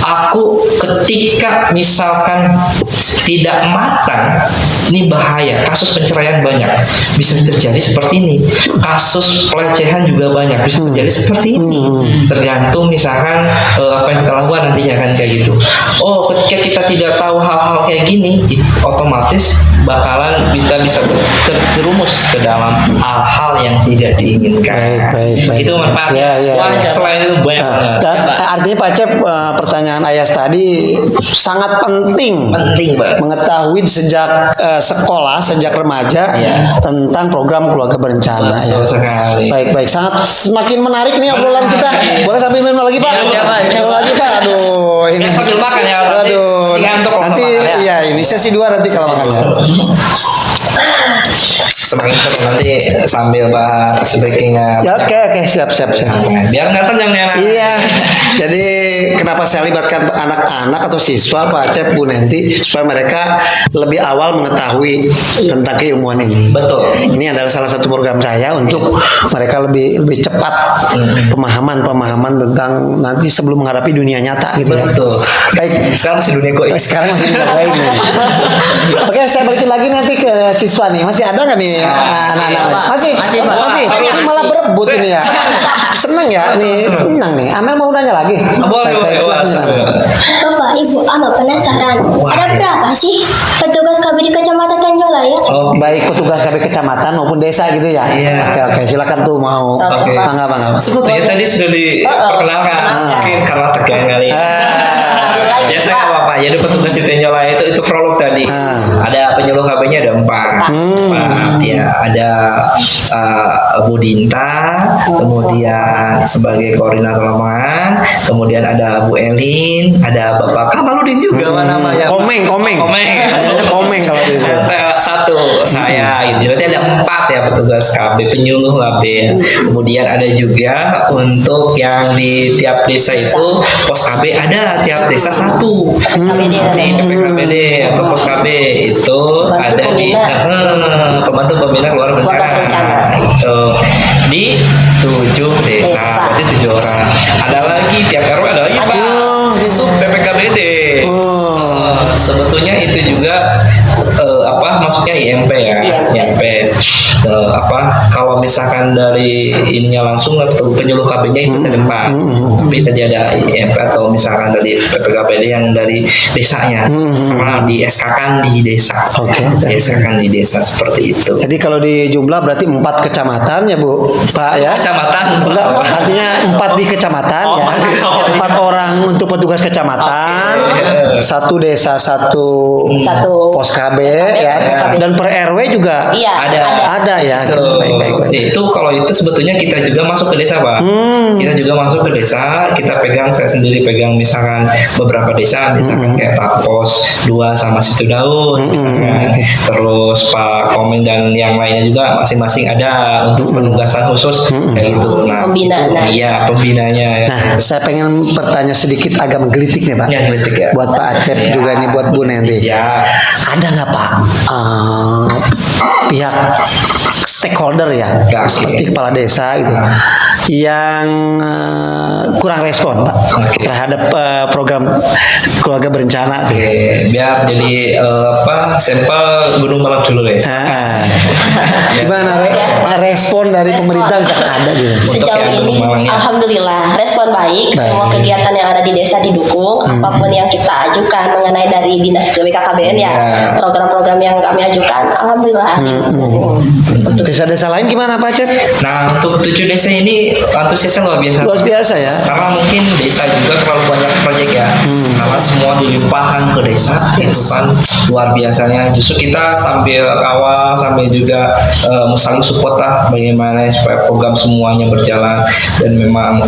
Aku ketika misalkan tidak matang, ini bahaya. Kasus penceraian banyak, bisa terjadi seperti ini. Kasus pelecehan juga banyak, bisa terjadi seperti ini. Tergantung misalkan apa yang kita lakukan nantinya kan kayak gitu. Ketika kita tidak tahu hal-hal kayak gini, otomatis bakalan kita bisa terjerumus ke dalam hal-hal yang tidak diinginkan. Baik. Itu manfaatnya. Selain itu banyak banget. Artinya Pak Cep, pertanyaan Ayas tadi sangat penting Pak. mengetahui sejak sekolah, sejak remaja tentang program keluarga berencana. Betul sekali. Baik. Semakin menarik nih obrolan kita. Boleh sambil minum lagi Pak? Minum lagi Pak. Aduh, ini sambil makan ya. Aduh. Nanti ini sesi 2 nanti kalau makannya. Semakin seru nanti sambil bahas breakingnya. Ya, oke, siap. Biar nggak tenang nih anak. Iya. Jadi kenapa saya libatkan anak-anak atau siswa Pak Acep, Bu Nenti, supaya mereka lebih awal mengetahui tentang keilmuan ini. Betul. Ini adalah salah satu program saya untuk mereka lebih cepat pemahaman tentang nanti sebelum menghadapi dunia nyata gitu ya. Betul. Baik. Sekarang masih dunia goib. Sekarang masih dunia goib nih. Oke, saya balikin lagi nanti ke siswa nih. Masih ada nggak nih anak-anak? Masih Pak. Ini malah berebut ini ya. Senang ya nih, senang nih. Amel mau nanya lagi? Boleh. Bapak, Ibu, Ama penasaran. Ada berapa sih petugas KB di Kecamatan Tanjolaya? Baik petugas KB kecamatan maupun desa gitu ya. Iya. Oke, silakan tuh mau. Oke. Bangga. Sebetulnya tadi sudah diperkenalkan. Mungkin karena tegang kali. Biasa nggak apa-apa. Jadi petugas di Tanjolaya itu prolog tadi. Ada penyuluh KB-nya ada 4. Ya, ada Bu Dinta, kemudian sebagai koordinator lapangan, kemudian ada Bu Elin, ada Bapak Kamaludin juga namanya. Komeng. Komeng kalau itu. Saya gitu. Jadi ada 4 ya petugas KB, penyuluh KB. Kemudian ada juga untuk yang di tiap desa itu pos KB ada tiap desa 1. Di PPKBD atau pos KB itu ada di pembantu pembina keluarga berencana. Gitu. Di 7 desa, berarti 7 orang. Ada lagi tiap RW ada lagi Pak. Sub PPKBD. Sebetulnya itu juga masuknya IMP ya. IMP. Kalau misalkan dari ininya langsung atau penyuluh KB-nya itu ke depan. Tapi tadi ada IMP atau misalkan dari PPKBD yang dari desanya. Karena di SK-kan di desa. Di SK-kan di desa seperti itu. Jadi kalau di jumlah berarti 4 kecamatan ya Bu, Pak ya? Kecamatan. Enggak, artinya 4 di kecamatan ya. 4 orang untuk petugas kecamatan, 1 desa, 1 pos KB ya. Dan per RW juga ada ya. Baik. Itu kalau itu sebetulnya kita juga masuk ke desa Pak. Kita juga masuk ke desa. Kita pegang, saya sendiri pegang misalkan beberapa desa, misalkan kayak Pak Pos 2 sama Situ Daun, misalkan. Terus Pak Komeng dan yang lainnya juga masing-masing ada untuk penugasan khusus kayak gitu. Iya, pembinanya. Nah, saya pengen bertanya sedikit agak menggelitik nih Pak. Ya, gelitik ya. Buat Pak Acep juga nih, buat Bu Nenti. Ya. Ada nggak Pak pihak stakeholder ya, Ya, seperti kepala desa gitu, yang kurang respon Pak terhadap program keluarga berencana tuh. Oke, biar jadi sampel Gunung Malang dulu ya. Gimana respon dari pemerintah misalkan ada gitu? Sejauh yang ini Gunung Malang ya. alhamdulillah respon baik. Semua Baik. kegiatan yang ada di desa didukung. Apapun yang kita ajukan mengenai dari dinas BKKBN ya, program-program yang kami ajukan alhamdulillah didukung. Desa-desa lain gimana Pak Cep? Nah, untuk 7 desa ini antusiasnya luar biasa. Luar biasa ya. Karena mungkin desa juga terlalu banyak proyek ya. Karena semua dilimpahkan ke desa, itu kan luar biasanya. Justru kita sambil kawal, sambil juga saling support lah bagaimana supaya program semuanya berjalan. Dan memang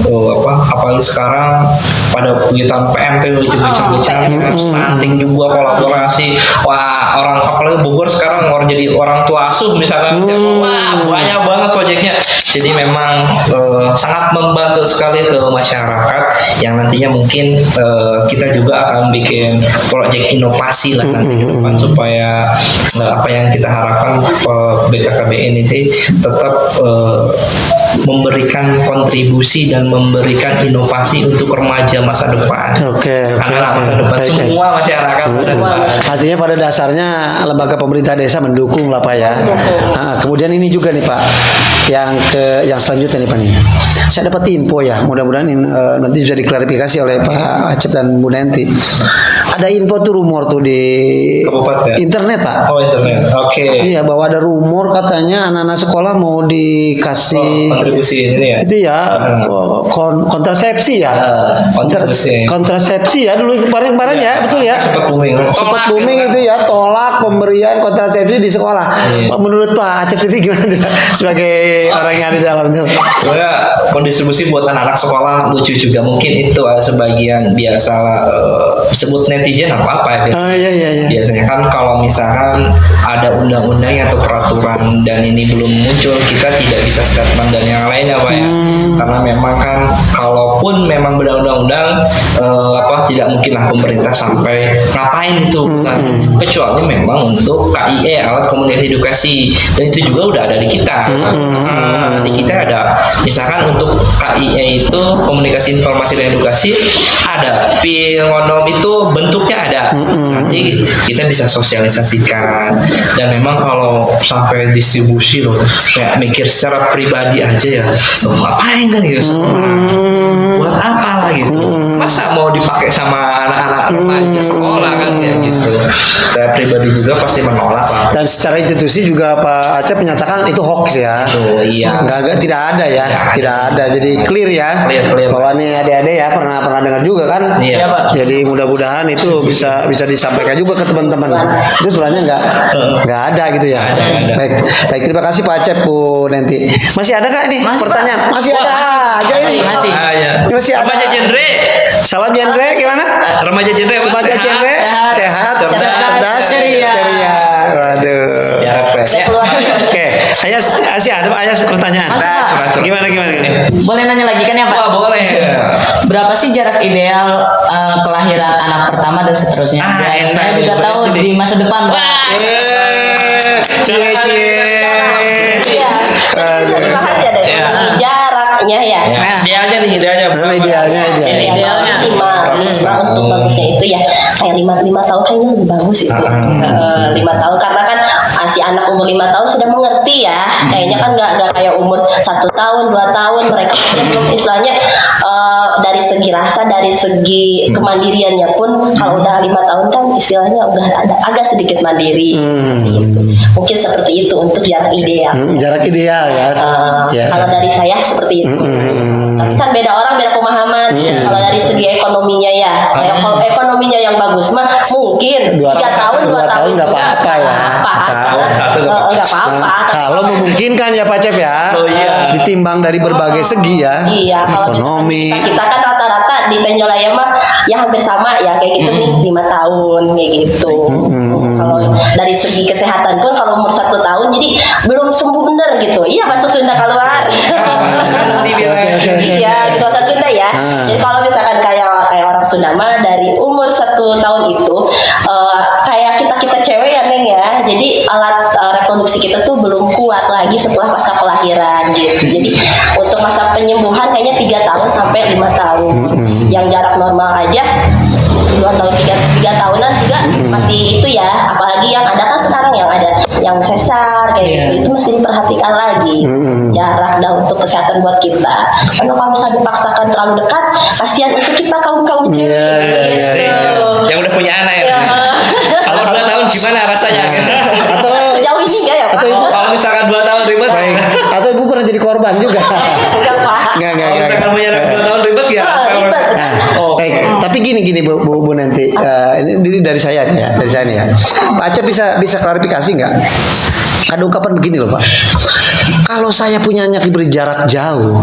apalagi sekarang pada kegiatan PMT becak-becak, stunting juga kolaborasi. Wah, orang apalagi Bogor sekarang jadi orang tua asuh misalnya. Wah, banyak banget proyeknya. Jadi memang sangat membantu sekali ke masyarakat yang nantinya mungkin kita juga akan bikin proyek inovasi lah nanti ke depan supaya apa yang kita harapkan BKKBN ini tetap memberikan kontribusi dan memberikan inovasi untuk remaja masa depan. Oke. Anak masa depan, Baik, semua masyarakat masa depan. Artinya pada dasarnya lembaga pemerintah desa mendukung lah Pak ya. Kemudian ini juga nih Pak, yang selanjutnya nih Pak nih. Saya dapat info ya, mudah-mudahan nanti bisa diklarifikasi oleh Pak Acep dan Bu Nenti. Ada info tuh rumor tuh di Kabupaten. internet Pak. Oh, internet. Oke. Iya, bahwa ada rumor katanya anak-anak sekolah mau dikasih Kontribusi ini ya. itu ya kontrasepsi ya. Kontribusi. Kontrasepsi ya dulu kemarin ya, betul ya. Sempat booming. Sempat booming itu ya, tolak pemberian kontrasepsi di sekolah. Iya. Menurut Pak Acep itu gimana tuh Pak? Sebagai orang yang ada di dalam tuh. Sebenarnya kondistribusi buat anak-anak sekolah lucu juga, mungkin itu sebagian biasa sebut netizen apa ya biasanya. Oh iya. Biasanya kan kalau misalkan ada undang-undang atau peraturan dan ini belum muncul, kita tidak bisa statement dan yang lain ya Pak ya. Karena memang kan kalaupun memang berundang-undang tidak mungkin lah pemerintah sampai ngapain itu kan. Kecuali memang untuk KIE, alat komunikasi edukasi, dan itu juga udah ada di kita. Di kita ada misalkan untuk KIE itu komunikasi informasi dan edukasi ada, Pilmonom itu bentuknya ada. Nanti kita bisa sosialisasikan. Dan memang kalau sampai distribusi loh, kayak mikir secara pribadi aja ya, ngapain kan gitu sekolah, buat apa lah gitu, masa mau dipakai sama anak-anak remaja sekolah kan kayak gitu. Saya pribadi juga pasti menolak lah. Dan secara institusi juga Pak Acep menyatakan itu hoax ya. Oh iya. Enggak tidak ada ya. Tidak ada. Jadi clear ya. Clear. Bahwa nih adik-adik ya pernah dengar juga kan. Iya, Pak. Jadi mudah-mudahan itu bisa disampaikan juga ke teman-teman. Itu sebenarnya enggak ada gitu ya. Ada. Baik, terima kasih Pak Acep, Bu Nenti. Masih ada kak nih Masih, pertanyaan? Pak. Masih Wah, ada aja ini. masih. Iya. Masih ada. Remaja genre. Salam genre gimana? Remaja genre apa? Remaja Sehat. genre sehat, Cerdas, ceria. Waduh. Ya, Pak. Saya keluar. Oke, Ayah pertanyaan. Masuk, Pak. Coba. Gimana? Boleh nanya lagi kan ya Pak? Wah, boleh. Berapa sih jarak ideal kelahiran anak pertama dan seterusnya? Biar enak saya nih, juga tahu berarti di masa depan Pak. Cie. Iya. Terima kasih ada Iya. jaraknya ya. Ya, idealnya nih, idealnya. Idealnya. Idealnya. lima untuk bagusnya itu ya kayak lima tahun kayaknya lebih bagus itu. 5 tahun karena kan si anak umur 5 tahun sudah mengerti ya. Kayaknya kan nggak kayak umur 1 tahun 2 tahun mereka belum istilahnya dari segi rasa, dari segi kemandiriannya pun kalau udah 5 tahun kan istilahnya udah ada agak sedikit mandiri. Gitu. Mungkin seperti itu untuk jarak ideal. Jarak ideal ya. Ya. Kalau dari saya seperti itu. Tapi kan beda orang beda pemahaman. Kalau dari segi ekonominya ya, kalau ekonominya yang bagus mah mungkin 3 tahun 2 tahun nggak apa-apa ya. Nggak apa-apa. Kalau memungkinkan ya Pak Cep ya. Oh, iya. Ditimbang dari berbagai segi ya. Iya, kalau ekonomi. kita kan rata-rata di Tenjolaya mah ya hampir sama ya kayak gitu nih 5 tahun kayak gitu. Kalau dari segi kesehatan pun kalau umur 1 tahun jadi belum sembuh bener gitu. Iya bahasa Sunda keluar. Iya di bahasa Sunda ya. Jadi kalau misalkan kayak orang Sunda mah dari umur 1 tahun itu kayak kita cewek ya Neng ya. Jadi alat reproduksi kita tuh belum kuat. kuat lagi setelah pasca kelahiran gitu. Jadi untuk masa penyembuhan kayaknya 3 tahun sampai 5 tahun. Yang jarak normal aja 2 tahun 3 tahunan juga masih itu ya. Apalagi yang ada kan sekarang yang ada yang sesar kayak gitu, itu mesti diperhatikan lagi jarak dan untuk kesehatan buat kita. Karena kalau misalnya dipaksakan terlalu dekat, kasihan untuk kita kaum cewek. Yang udah punya anak ya. Kalau 2 tahun gimana rasanya? Atau Sejauh ini enggak ya Pak? Kalau misalkan 2 tahun ribet, baik. Atau ibu pernah jadi korban juga? Enggak Pak. Enggak. kalau misalkan punya anak 2 tahun ribet ya. Ribet. Nah, Oh, baik. Tapi gini Bu nanti ini dari saya nih ya, Pak Acep bisa klarifikasi nggak? Ada ungkapan begini loh Pak. Kalau saya punya anak diberi jarak jauh,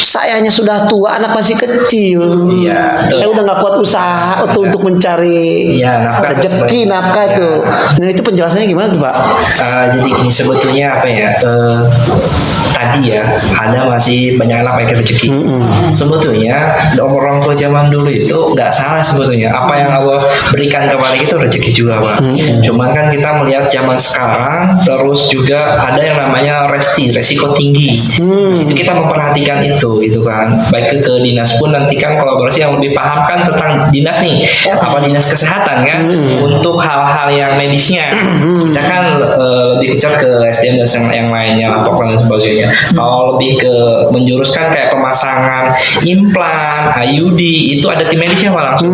saya hanya sudah tua, anak masih kecil. Iya, betul. Saya udah nggak kuat usaha untuk mencari Nafkah rezeki, nafkah itu. Nah itu penjelasannya gimana tuh Pak? Jadi ini sebetulnya apa ya? Tadi ya ada masih banyak anak pakai rezeki. Sebetulnya orang tua zaman dulu itu nggak salah sebetulnya. Apa yang Allah berikan kepada kita rezeki juga Pak. Cuman kan kita melihat zaman sekarang terus juga ada yang namanya resiko tinggi. Itu kita memperhatikan itu gitu kan. Baik ke dinas pun nanti kan kolaborasi yang lebih paham kan tentang dinas nih. Apa dinas kesehatan kan untuk hal-hal yang medisnya. Kita kan lebih kejar ke SDM dan yang lainnya, laporan dan sebagainya. Kalau lebih ke menjuruskan kayak pemasangan implan, IUD itu ada tim medisnya Pak langsung.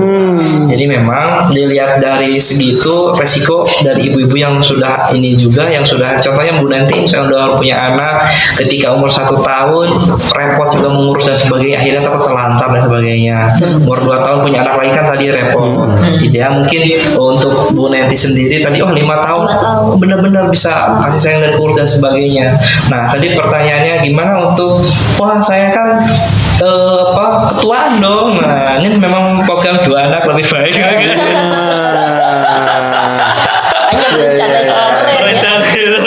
Jadi memang dilihat dari segitu resiko dari ibu-ibu yang sudah ini juga yang sudah contohnya Bu Nanti misalnya udah punya anak ketika umur 1 tahun repot juga mengurus dan sebagainya, akhirnya terlantar dan sebagainya. Umur 2 tahun punya anak lagi kan tadi repot. Jadi ya mungkin untuk Bu Nanti sendiri tadi 5 tahun benar-benar bisa kasih sayang dan urus dan sebagainya. Nah tadi pertanyaannya gimana untuk saya kan ketuaan dong. Nah ini memang program 2 anak lebih baik. Rencana itu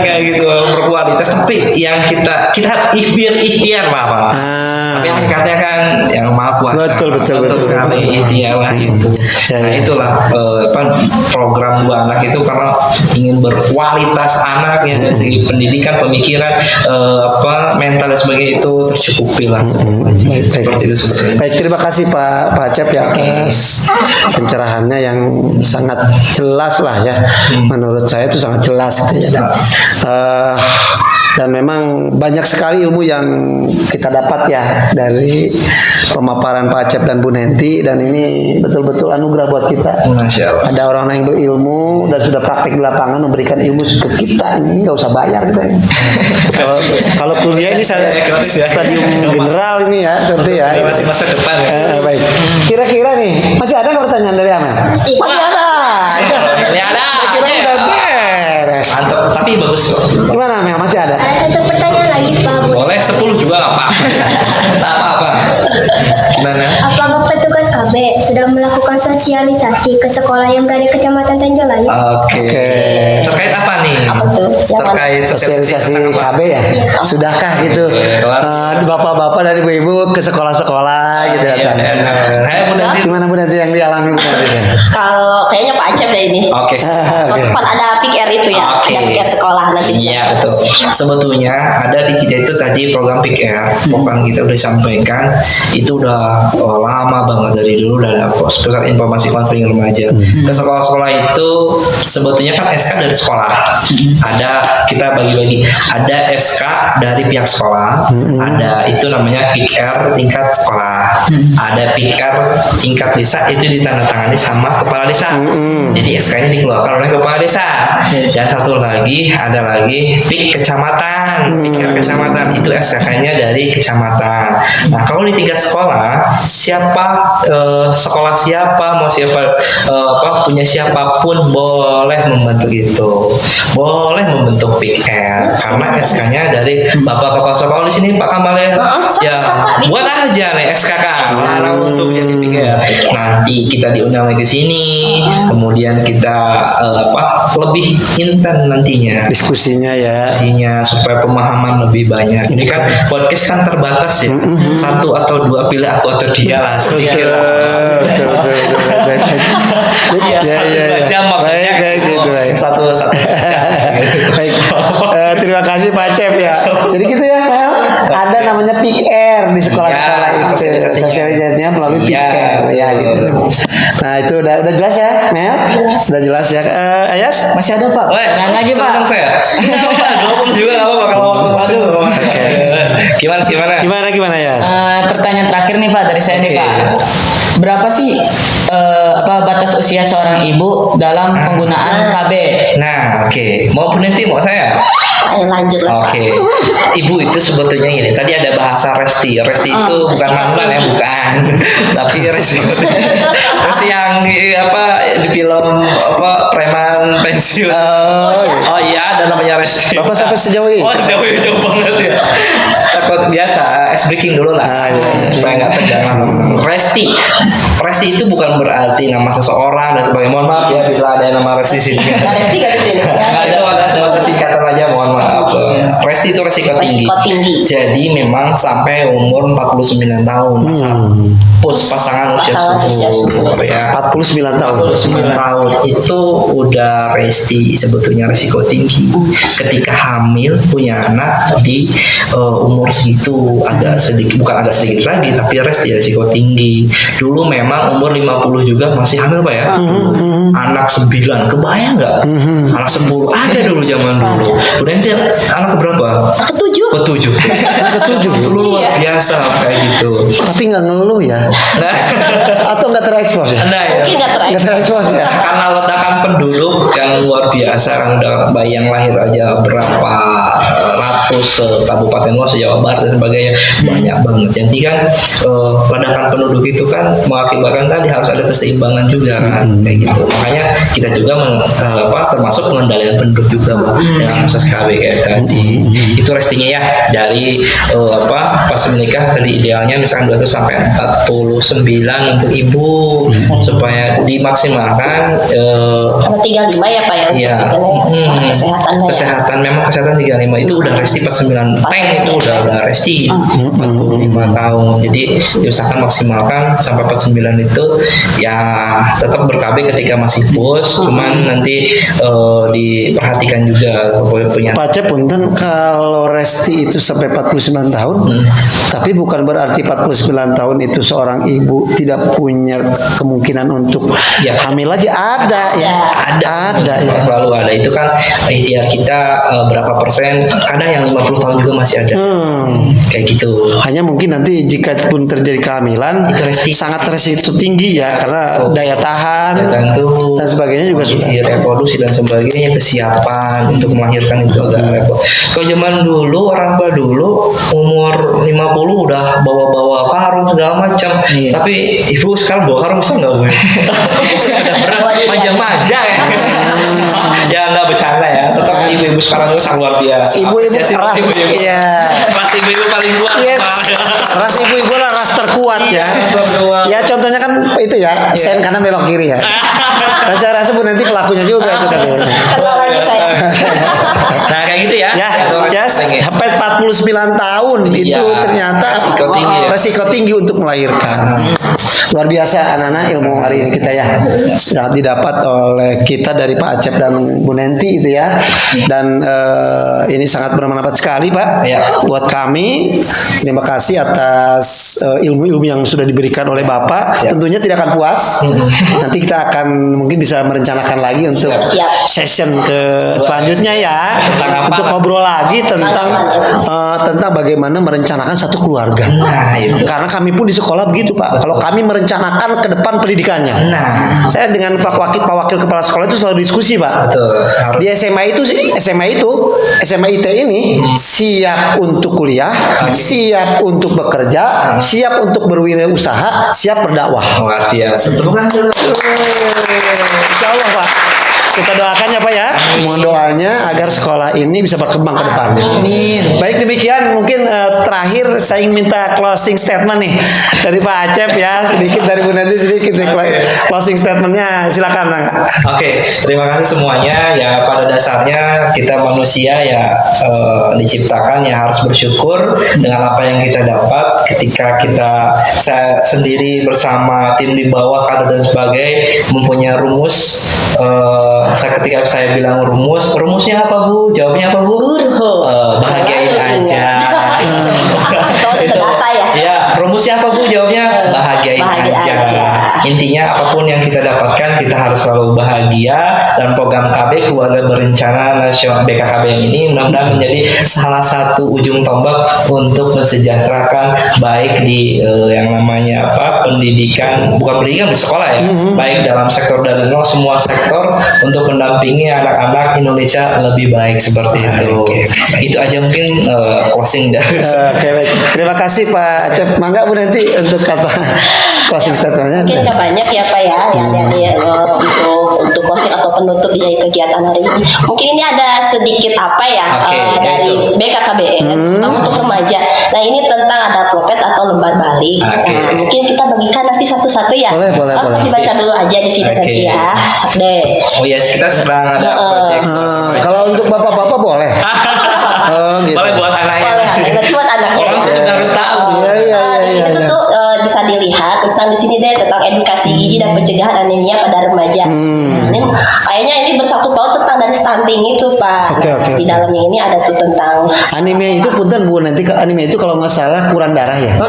kayak gitu berkualitas, tapi yang kita ikhtiar Pak. Tapi hakikatnya kan yang maha kuasa. Betul sekali ikhtiar lah gitu. Nah itulah program 2 anak itu karena ingin berkualitas anak ya dari segi pendidikan, pemikiran, mental dan sebagainya itu tercukupi lah. Seperti itu sebenarnya. Baik, terima kasih Pak Acep ya atas pencerahannya yang sangat jelas lah ya. Menurut saya itu sangat jelas gitu ya. Dan memang banyak sekali ilmu yang kita dapat ya dari pemaparan Pak Acep dan Bu Nenti, dan ini betul-betul anugerah buat kita. Masya Allah. Ada orang yang berilmu dan sudah praktek di lapangan memberikan ilmu ke kita, ini nggak usah bayar kita ini. Kalau kuliah ini stadium general ini ya seperti ya. Masih masa depan ya. Baik. Kira-kira nih masih ada nggak pertanyaan dari Amel? Masih ada. Ini ada. Saya kira udah beres. Mantap, tapi bagus kok. Gimana Amel? Masih ada? Ada 1 pertanyaan lagi Pak. Boleh 10 juga nggak apa? Apa? Gimana? Apakah petugas KB sudah melakukan sosialisasi ke sekolah yang berada di Kecamatan Tanjolaya? Oke. Terkait apa nih? Apa tuh? Terkait Sosialisasi KB ya? Iya. Sudahkah gitu? Bapak-bapak dan ibu-ibu ke sekolah-sekolah gitu ya? Gimana Bu Nanti yang dialami Bu Nanti? Kalau kayaknya Pak Acep deh ini. Oke. Kan ada PIKR itu ya, Oke. ada PIKR sekolah nanti. Iya betul. Sebetulnya ada di kita itu tadi program PIKR, program kita udah disampaikan itu udah lama banget dari dulu dan pusat informasi konseling remaja. Ke sekolah-sekolah itu sebetulnya kan SK dari sekolah. Ada kita bagi-bagi. Ada SK dari pihak sekolah. Ada itu namanya PIKR tingkat sekolah. Ada PIKR tingkat desa itu ditandatangani sama kepala desa. Jadi SK-nya dikeluarkan oleh kepala desa. Dan satu lagi ada lagi PIK kecamatan. PIKR kecamatan itu SK-nya dari kecamatan. Nah kalau di tingkat sekolah sekolah siapa mau siapa punya siapapun boleh membentuk itu, boleh membentuk PIKR karena SK-nya dari bapak kepala sekolah di sini Pak Kamal ya buat aja nih SKK untuk jadi PIKR. Nanti kita diundang lagi ke sini, kemudian kita lebih intens nantinya diskusinya supaya pemahaman lebih banyak. Ini kan podcast kan terbatas ya, 1 atau 2 pilih aku atau dia lah sedikit lah. Betul. Ya, 1-2 jam maksudnya. Baik. Satu. Baik. Terima kasih Pak Acep ya. Jadi gitu ya, Mel. Ada namanya PIKR di sekolah-sekolah Ya, itu. Sosialisasinya melalui PIKR ya gitu. Nah, itu udah jelas ya, Mel? Sudah jelas ya. Ayas? Masih ada Pak? Pertanyaan lagi Pak. Senang saya. Dua juga nggak apa-apa kalau waktu masuk. Gimana Yas? Pertanyaan terakhir nih Pak dari saya nih Oke. Pak. Berapa sih batas usia seorang ibu dalam penggunaan KB? Nah, oke. Mau peneliti mau saya? Ayo lanjut lah. Oke, ibu itu sebetulnya ini. Tadi ada bahasa resti. Resti itu bukan mantan ya, bukan. Tapi resti yang di film preman pensiun. Oh iya, ada namanya resti. Bapak sampai sejauh ini? Oh sejauh ini jauh banget ya. Takut biasa, ice breaking dulu lah, supaya nggak tegang. Resti itu bukan berarti nama seseorang dan sebagainya. Mohon maaf ya, bisa ada nama resti sini. Resti gak di sini? Nah, itu ada sebatas singkatan aja, mohon maaf. Resti itu resiko tinggi. Resiko tinggi. Jadi memang sampai umur 49 tahun. Pasangan usia subur ya. 49 tahun. 49 tahun itu udah resti, sebetulnya resiko tinggi. Ketika hamil punya anak di umur segitu bukan agak sedikit lagi, tapi resti resiko tinggi. Dulu memang umur 50 juga masih hamil Pak ya. Anak 9, kebayang nggak? Anak 10 ada dulu zaman dulu. Udah nanti anak berapa? Ketujuh. Ketujuh. Dulu luar biasa kayak gitu. Tapi nggak ngeluh ya? Nah, Atau nggak terekspos ya? nah, ya. Mungkin nggak Nggak terekspos ya? Karena ledakan penduduk yang luar biasa, kan udah bayi yang lahir aja berapa ratus kabupaten luas Jawa Barat dan sebagainya, banyak banget. Jadi kan ledakan penduduk itu kan mengakibatkan tadi harus ada keseimbangan juga kan, kayak gitu. Makanya kita juga termasuk pengendalian penduduk juga Pak, dengan proses KB kayak tadi. Itu restinya ya dari pas menikah tadi idealnya misalkan 200 sampai 49 untuk ibu, supaya dimaksimalkan Sama 35 ya Pak ya. Iya. Kesehatan. Kesehatan memang kesehatan 35 itu udah resti 49 tank itu udah resti 45 tahun. Jadi diusahakan maksimalkan sampai 49 itu ya tetap ber-KB ketika masih bos, cuman nanti diperhatikan juga punya. Pak Acep punten, kalau resti itu sampai 49 tahun, tapi bukan berarti 49 tahun itu seorang ibu tidak punya kemungkinan untuk hamil lagi. Ada ya. Ada ya. Selalu ada. Itu kan ikhtiar kita berapa persen, kadang yang 50 tahun juga masih ada. Kayak gitu. Hanya mungkin nanti jika pun terjadi kehamilan Itu resti. sangat resiko tinggi ya, karena daya tahan dan sebagainya juga sudah. Kondisi reproduksi dan sebagainya, kesiapan untuk melahirkan itu agak repot. Kalau zaman dulu orang tua dulu umur 50 udah bawa-bawa karung segala macam. Tapi ibu sekarang bawa karung bisa nggak Bu? Ada berat manja-manja ya. Ya nggak bercanda ya. Tetap ibu-ibu sekarang itu sangat luar biasa. Ibu-ibu Apresiasi keras. ibu-ibu. Iya. Ras ibu-ibu paling kuat. Yes. Pak. Ras ibu-ibu lah ras terkuat ya. terkuat. Ya contohnya kan itu ya, sen kanan belok kiri ya. Dan saya rasa Bu nanti pelakunya juga itu kan. Kenal lagi saya. Nah kayak gitu ya. Ya, sampai 49 tahun itu ternyata resiko tinggi untuk melahirkan. Luar biasa anak-anak ilmu hari ini kita ya. Sangat didapat oleh kita dari Pak Acep dan Bu Nenti itu ya. Dan ini sangat bermanfaat sekali Pak buat kami. Terima kasih atas ilmu-ilmu yang sudah diberikan oleh Bapak. Tentunya tidak akan puas. Nanti kita akan mungkin bisa merencanakan lagi untuk session ke selanjutnya ya. Untuk ngobrol lagi tentang bagaimana merencanakan satu keluarga. Karena kami pun di sekolah begitu Pak. Kalau kami merencanakan ke depan pendidikannya. Saya dengan Pak Wakil Kepala Sekolah itu selalu diskusi Pak. Di SMA IT ini siap untuk kuliah, siap untuk bekerja, siap untuk berwirausaha, siap berdakwah. Luar biasa. Tepukan dulu. Insya Allah Pak. Kita doakan ya Pak ya. Mohon doanya agar sekolah ini bisa berkembang ke depannya. Baik, demikian mungkin terakhir saya ingin minta closing statement nih dari Pak Acep ya, sedikit dari Bu Nanti sedikit closing statementnya, silakan Bang. Oke, terima kasih semuanya. Ya pada dasarnya kita manusia ya diciptakan ya harus bersyukur dengan apa yang kita dapat. Ketika saya sendiri bersama tim di bawah kader dan sebagainya mempunyai rumus ketika saya bilang rumusnya apa Bu? Jawabnya apa Bu? Bahagiain aja. Itu. Ya, rumusnya apa Bu? Jawabnya bahagiain aja. Intinya apapun yang kita dapatkan kita harus selalu bahagia, dan program KB Keluarga Berencana Nasional BKKB yang ini mudah-mudahan menjadi salah satu ujung tombak untuk mensejahterakan baik di yang namanya pendidikan, bukan pendidikan di sekolah ya, baik dalam sektor dari nol semua sektor untuk mendampingi anak-anak Indonesia lebih baik seperti itu. Itu aja mungkin closing dari Baik. Terima kasih Pak Acep. Mangga Bu nanti untuk kata closing statementnya. Mungkin nggak banyak ya Pak ya, untuk closing atau penutup dari kegiatan hari ini. Mungkin ini ada sedikit dari BKKBN untuk remaja. Nah ini tentang ada propet atau lembar balik. Nah mungkin kita bagikan nanti satu-satu ya. Boleh. Langsung dibaca dulu aja di sini nanti ya. Deh. Oh yes, kita sedang ada project. Kalau untuk bapak-bapak boleh. Gitu. Boleh buat anaknya. Buat anaknya. Orang juga harus tahu. Di sini tuh bisa dilihat tentang di sini deh tentang edukasi gizi dan pencegahan anemia pada remaja. Ini kayaknya ini bersatu paut tentang dari stunting itu Pak. Di dalamnya ini ada tuh tentang anemia itu punten Bu, nanti anemia itu kalau nggak salah kurang darah ya.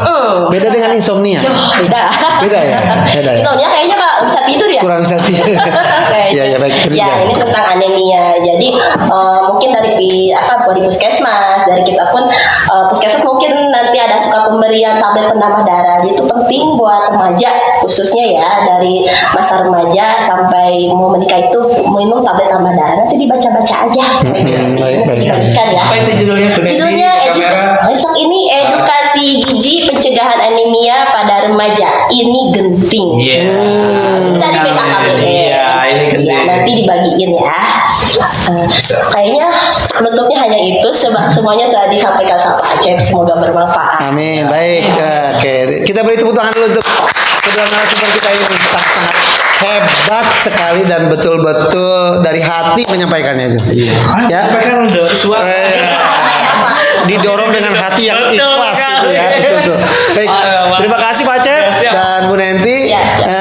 Beda dengan insomnia. Beda ya. Insomnia kayaknya Kak bisa tidur ya. Kurang bisa tidur. Iya baik. Ya ini tentang anemia. Jadi mungkin dari puskesmas, dari kita pun puskesmas mungkin nanti ada suka pemberian tablet penambah darah. Jadi itu penting buat remaja khususnya ya, dari masa remaja sampai mau menikah itu minum tablet tambah darah. Nanti dibaca-baca aja. Baik. Ya. Apa itu judulnya? Judulnya ini edukasi gizi pencegahan anemia pada remaja. Ini genting. Bisa di BKKBN. Ini genting. Ya, nanti dibagiin ya. Kayaknya penutupnya hanya itu. Semuanya sudah disampaikan sama Pak Acep. Semoga bermanfaat. Amin. Baik. Oke. Kita beri tepuk tangan dulu untuk kedua narasumber kita ini, sangat hebat sekali dan betul-betul dari hati menyampaikannya itu. Ya. Sampaikan suara. Didorong dengan hati yang ikhlas itu ya. Betul. Baik. Terima kasih Pak Acep dan Bu Nenti.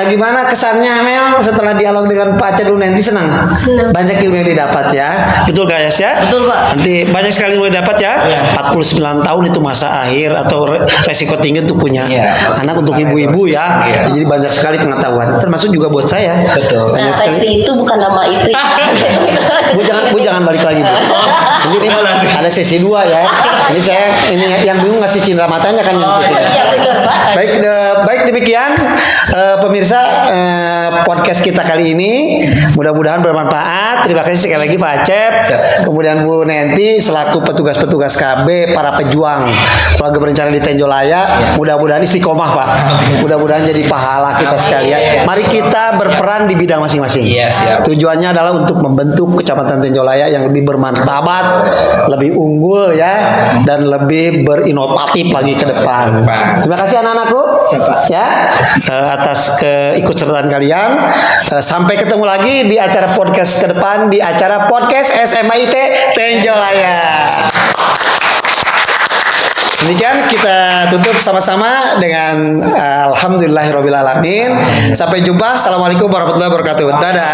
Gimana kesannya Mel setelah dialog dengan Pak Acep, Bu Nenti? Senang? Banyak ilmu yang didapat ya. Betul gak ya? Betul Pak. Nanti banyak sekali ilmu yang didapat ya. 49 tahun itu masa akhir atau resiko tinggi untuk punya anak untuk ibu-ibu ya. Jadi banyak sekali pengetahuan. Termasuk juga buat saya. Betul. Nah, Resti itu bukan nama itu. Bu jangan balik lagi Bu. Mungkin ini ada sesi 2 ya. Ini yang bingung ngasih cindera matanya kan yang Baik demikian pemirsa podcast kita kali ini, mudah-mudahan bermanfaat. Terima kasih sekali lagi Pak Acep, kemudian Bu Nenti selaku petugas-petugas KB, para pejuang Keluarga Berencana di Tenjolaya. Mudah-mudahan istiqomah Pak. Mudah-mudahan jadi pahala kita sekalian. Mari kita berperan di bidang masing-masing. Tujuannya adalah untuk membentuk Kecamatan Tenjolaya yang lebih bermartabat, lebih unggul ya, dan lebih berinovatif lagi ke depan. Terima kasih anak-anakku ya atas keikutsertaan kalian. Sampai ketemu lagi di acara podcast ke depan, di acara podcast SMIT Tenjolaya. Demikian kita tutup sama-sama dengan alhamdulillahirobbilalamin. Sampai jumpa. Assalamualaikum warahmatullahi wabarakatuh. Dadah.